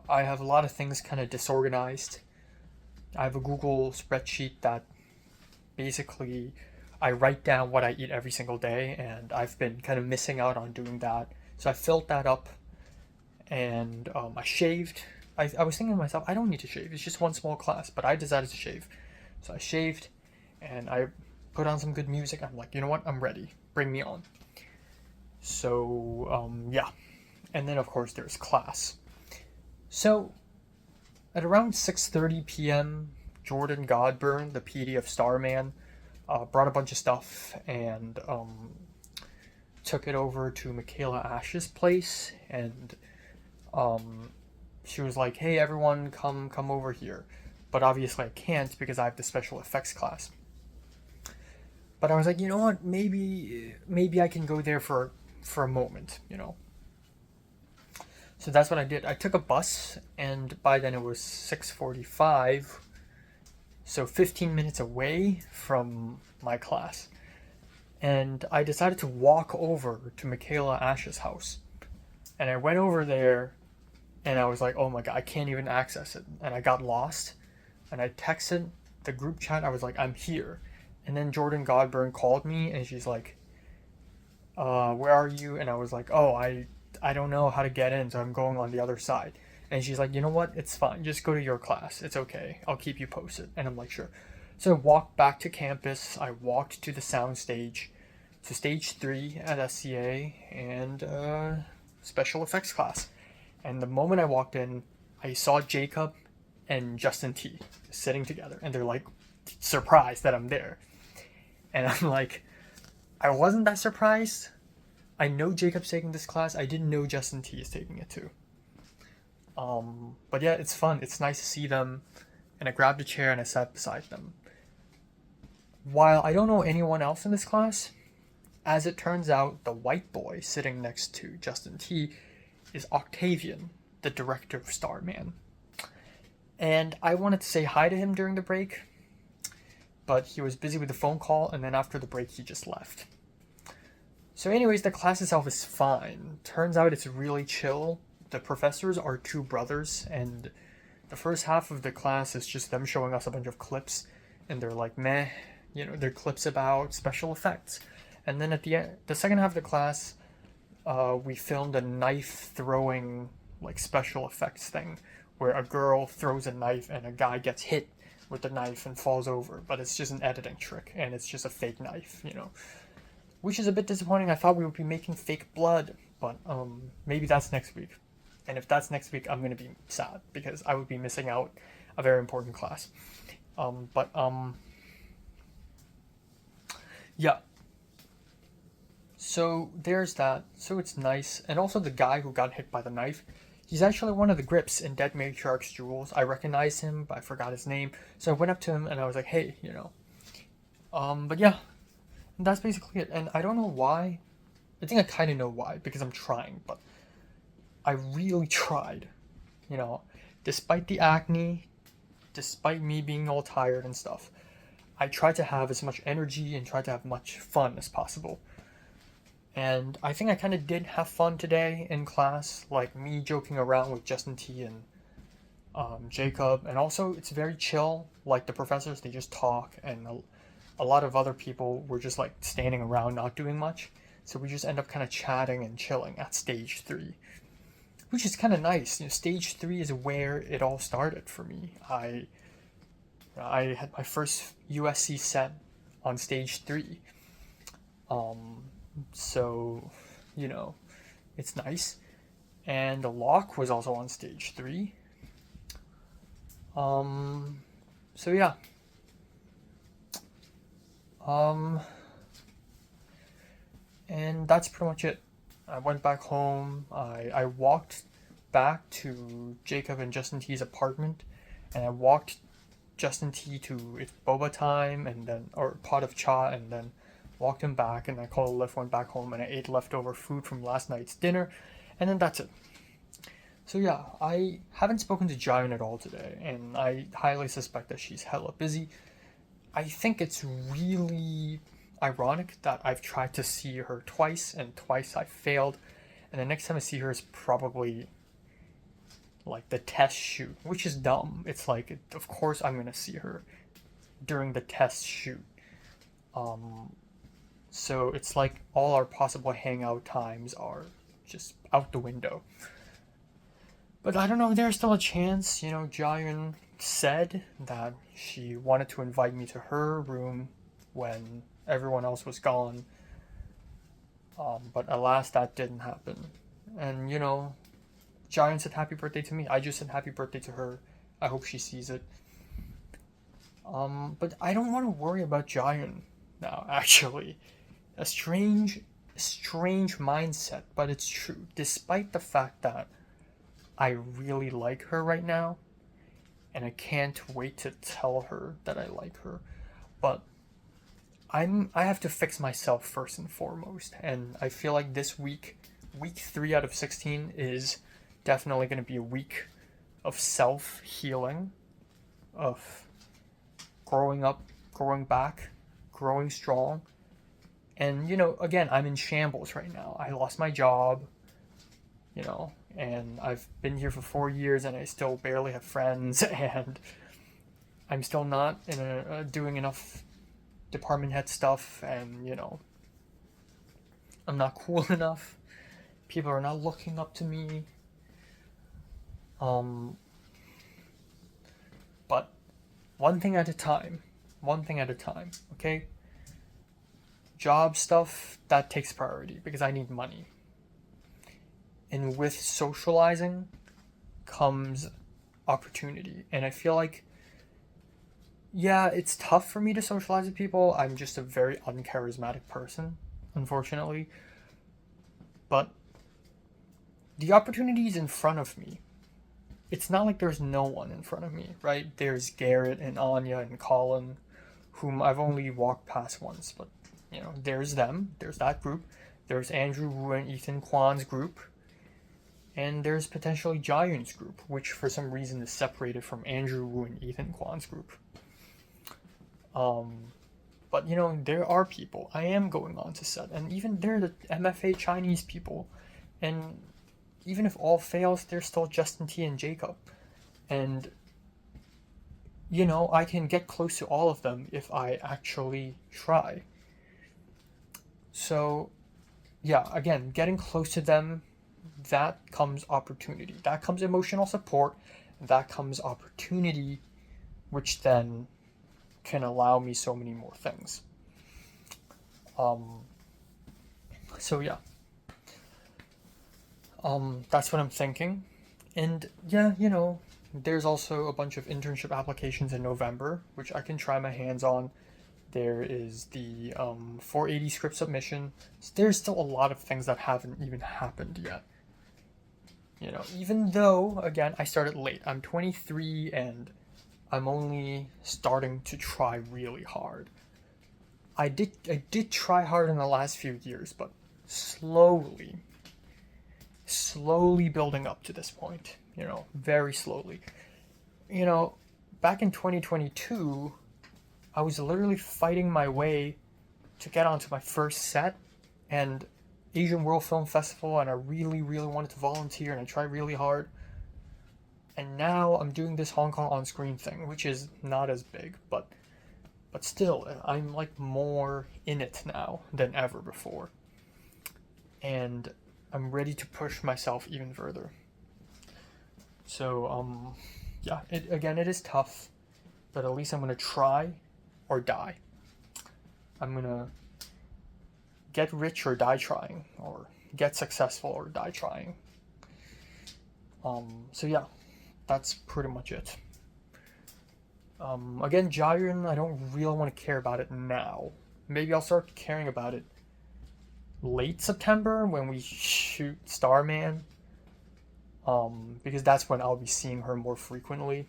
I have a lot of things kind of disorganized. I have a Google spreadsheet that basically I write down what I eat every single day, and I've been kind of missing out on doing that. So I filled that up, and I shaved. I was thinking to myself, I don't need to shave. It's just one small class, but I decided to shave. So I shaved, and I put on some good music. I'm like, you know what? I'm ready. Bring me on. So, yeah. And then, of course, there's class. So, at around 6:30 p.m., Jordan Godburn, the PD of Starman, brought a bunch of stuff and took it over to Michaela Ash's place. And she was like, hey, everyone, come over here. But obviously I can't because I have the special effects class. But I was like, you know what? Maybe I can go there for a moment, So that's what I did. I took a bus, and by then it was 6:45, so 15 minutes away from my class. And I decided to walk over to Michaela Ash's house. And I went over there, and I was like, oh my god, I can't even access it. And I got lost, and I texted the group chat. I was like, I'm here. And then Jordan Godburn called me, and she's like, where are you? And I was like, oh, I don't know how to get in, so I'm going on the other side. And she's like, you know what? It's fine. Just go to your class. It's okay. I'll keep you posted. And I'm like, sure. So I walked back to campus. I walked to the sound stage, to stage 3 at SCA, and special effects class. And the moment I walked in, I saw Jacob and Justin T sitting together. And they're like surprised that I'm there. And I'm like, I wasn't that surprised. I know Jacob's taking this class. I didn't know Justin T is taking it too. But yeah, it's fun. It's nice to see them. And I grabbed a chair and I sat beside them. While I don't know anyone else in this class, as it turns out, the white boy sitting next to Justin T is Octavian, the director of Starman. And I wanted to say hi to him during the break, but he was busy with the phone call, and then after the break he just left. So anyways, the class itself is fine. Turns out it's really chill. The professors are 2 brothers, and the first half of the class is just them showing us a bunch of clips, and they're like, meh, they're clips about special effects. And then at the end, the second half of the class, we filmed a knife throwing, special effects thing, where a girl throws a knife and a guy gets hit with the knife and falls over, but it's just an editing trick, and it's just a fake knife, Which is a bit disappointing. I thought we would be making fake blood, but maybe that's next week. And if that's next week, I'm going to be sad, because I would be missing out a very important class. Yeah. So there's that. So it's nice. And also the guy who got hit by the knife, he's actually one of the grips in Dead Matriarch's Jewels. I recognized him, but I forgot his name. So I went up to him and I was like, hey, But yeah, that's basically it. And I don't know why. I think I kind of know why, because I'm trying, but I really tried. Despite the acne, despite me being all tired and stuff, I tried to have as much energy and tried to have much fun as possible. And I think I kind of did have fun today in class, like me joking around with Justin T and Jacob. And also, it's very chill. Like, the professors, they just talk, and a lot of other people were just standing around not doing much. So we just end up kind of chatting and chilling at stage 3, which is kind of nice. Stage 3 is where it all started for me. I had my first USC set on stage 3. So, it's nice. And the lock was also on stage 3. So yeah. And that's pretty much it. I went back home. I walked back to Jacob and Justin T's apartment, and I walked Justin T to it's boba time, and then, or pot of cha, and then walked him back, and I called a lift, went back home, and I ate leftover food from last night's dinner, and then that's it. So yeah, I haven't spoken to Jian at all today, and I highly suspect that she's hella busy. I think it's really ironic that I've tried to see her twice, and twice I failed, and the next time I see her is probably like the test shoot, which is dumb. It's like, of course I'm gonna see her during the test shoot. So it's like all our possible hangout times are just out the window. But I don't know, there's still a chance. Jiren said that she wanted to invite me to her room when everyone else was gone. But alas, that didn't happen. And, Jiren said happy birthday to me. I just said happy birthday to her. I hope she sees it. But I don't want to worry about Jiren now, actually. A strange mindset, but it's true. Despite the fact that I really like her right now, and I can't wait to tell her that I like her, but I have to fix myself first and foremost, and I feel like this week 3 out of 16 is definitely going to be a week of self-healing, of growing up, growing back, growing strong. And, again, I'm in shambles right now. I lost my job, and I've been here for 4 years and I still barely have friends, and I'm still not doing enough department head stuff, and, I'm not cool enough. People are not looking up to me. But one thing at a time, okay? Job stuff, that takes priority because I need money. And with socializing comes opportunity. And I feel like, yeah, it's tough for me to socialize with people. I'm just a very uncharismatic person, unfortunately. But the opportunity is in front of me. It's not like there's no one in front of me, right? There's Garrett and Anya and Colin, whom I've only walked past once, but there's them, there's that group, there's Andrew Wu and Ethan Kwan's group, and there's potentially Jiren's group, which for some reason is separated from Andrew Wu and Ethan Kwan's group. But there are people. I am going on to set, and even they're the MFA Chinese people, and even if all fails, there's still Justin T and Jacob, and I can get close to all of them if I actually try. So, yeah, again, getting close to them, that comes opportunity. That comes emotional support. That comes opportunity, which then can allow me so many more things. So, yeah. That's what I'm thinking. And, yeah, there's also a bunch of internship applications in November, which I can try my hands on. There is the 480 script submission. There's still a lot of things that haven't even happened yet. Even though, again, I started late. I'm 23 and I'm only starting to try really hard. I did try hard in the last few years, but slowly building up to this point, very slowly. Back in 2022, I was literally fighting my way to get onto my first set and Asian World Film Festival, and I really, really wanted to volunteer and I tried really hard. And now I'm doing this Hong Kong on-screen thing, which is not as big, but still, I'm like more in it now than ever before. And I'm ready to push myself even further. So, yeah, it is tough, but at least I'm gonna try or die. I'm gonna get rich or die trying, or get successful or die trying. So yeah, that's pretty much it. Again, Jiren, I don't really want to care about it now. Maybe I'll start caring about it late September when we shoot Starman. Because that's when I'll be seeing her more frequently.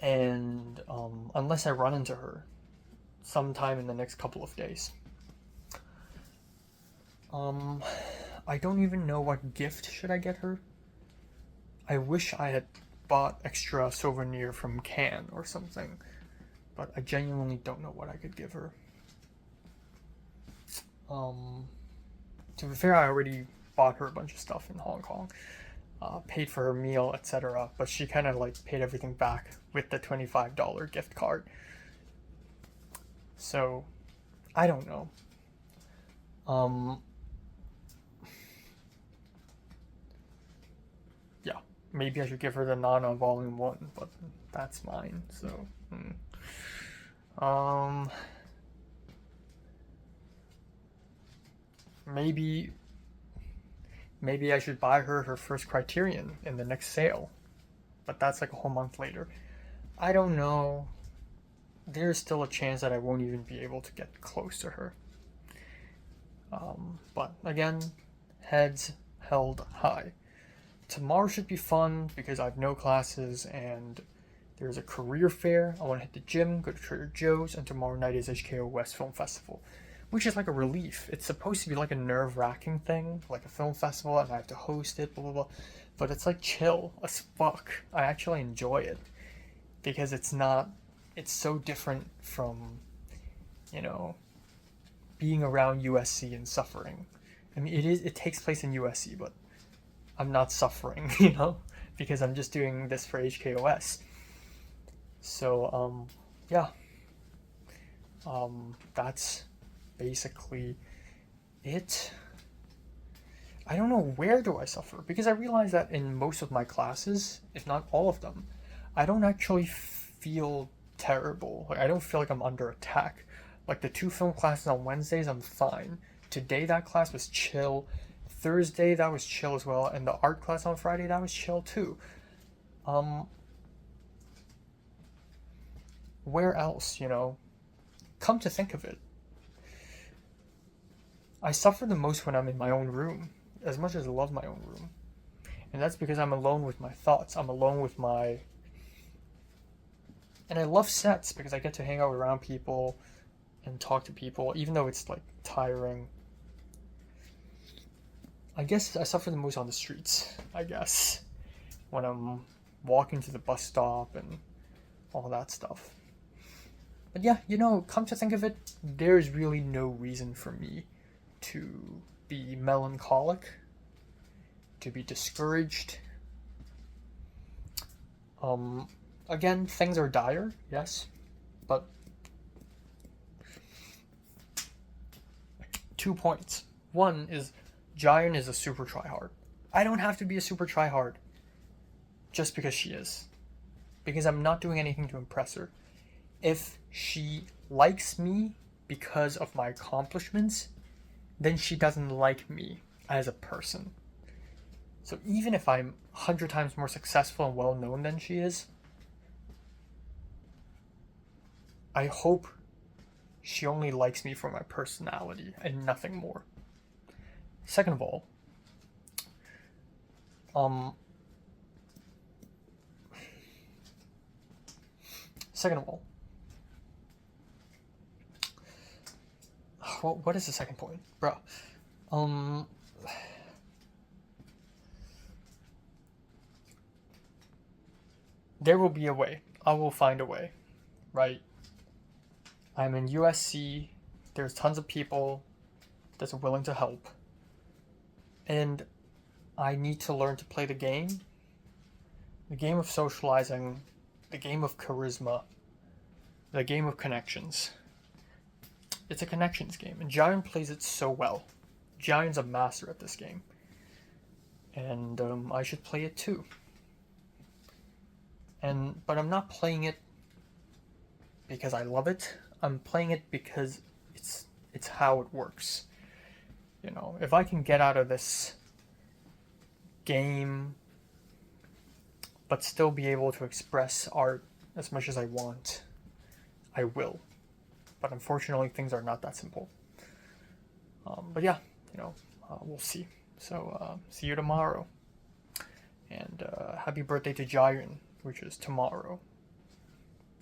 And unless I run into her sometime in the next couple of days. I don't even know what gift should I get her. I wish I had bought extra souvenir from Cannes or something, but I genuinely don't know what I could give her. To be fair, I already bought her a bunch of stuff in Hong Kong, paid for her meal, etc. But she kind of like paid everything back with the $25 gift card. So, I don't know. Yeah, maybe I should give her the Nana Volume 1, but that's mine, so. Maybe I should buy her first Criterion in the next sale, but that's like a whole month later. I don't know. There's still a chance that I won't even be able to get close to her. But again, heads held high. Tomorrow should be fun because I have no classes and there's a career fair. I want to hit the gym, go to Trader Joe's, and tomorrow night is HKO West Film Festival, which is like a relief. It's supposed to be like a nerve-wracking thing, like a film festival, and I have to host it, blah, blah, blah. But it's like chill as fuck. I actually enjoy it because it's so different from, being around USC and suffering. I mean, it takes place in USC, but I'm not suffering, because I'm just doing this for HKOS. So, yeah. That's basically it. I don't know, where do I suffer? Because I realize that in most of my classes, if not all of them, I don't actually feel terrible. Like, I don't feel like I'm under attack. Like, the 2 film classes on Wednesdays, I'm fine. Today, that class was chill. Thursday, that was chill as well. And the art class on Friday, that was chill too. Where else, Come to think of it, I suffer the most when I'm in my own room, as much as I love my own room. And that's because I'm alone with my thoughts. I'm alone with my... And I love sets because I get to hang out around people and talk to people, even though it's, like, tiring. I guess I suffer the most on the streets, when I'm walking to the bus stop and all that stuff. But yeah, come to think of it, there's really no reason for me to be melancholic, to be discouraged. Again, things are dire, yes, but 2 points. One is Jiren is a super tryhard. I don't have to be a super tryhard just because she is. Because I'm not doing anything to impress her. If she likes me because of my accomplishments, then she doesn't like me as a person. So even if I'm 100 times more successful and well known than she is, I hope she only likes me for my personality and nothing more. Second of all, what is the second point? Bruh. There will be a way. I will find a way, right? I'm in USC. There's tons of people that's willing to help. And I need to learn to play the game of socializing, the game of charisma, the game of connections. It's a connections game, and Jiren plays it so well. Jiren's a master at this game. And I should play it too. But I'm not playing it because I love it. I'm playing it because it's how it works. If I can get out of this game but still be able to express art as much as I want, I will. But unfortunately, things are not that simple. But yeah, we'll see. So see you tomorrow. And happy birthday to Jiren, which is tomorrow.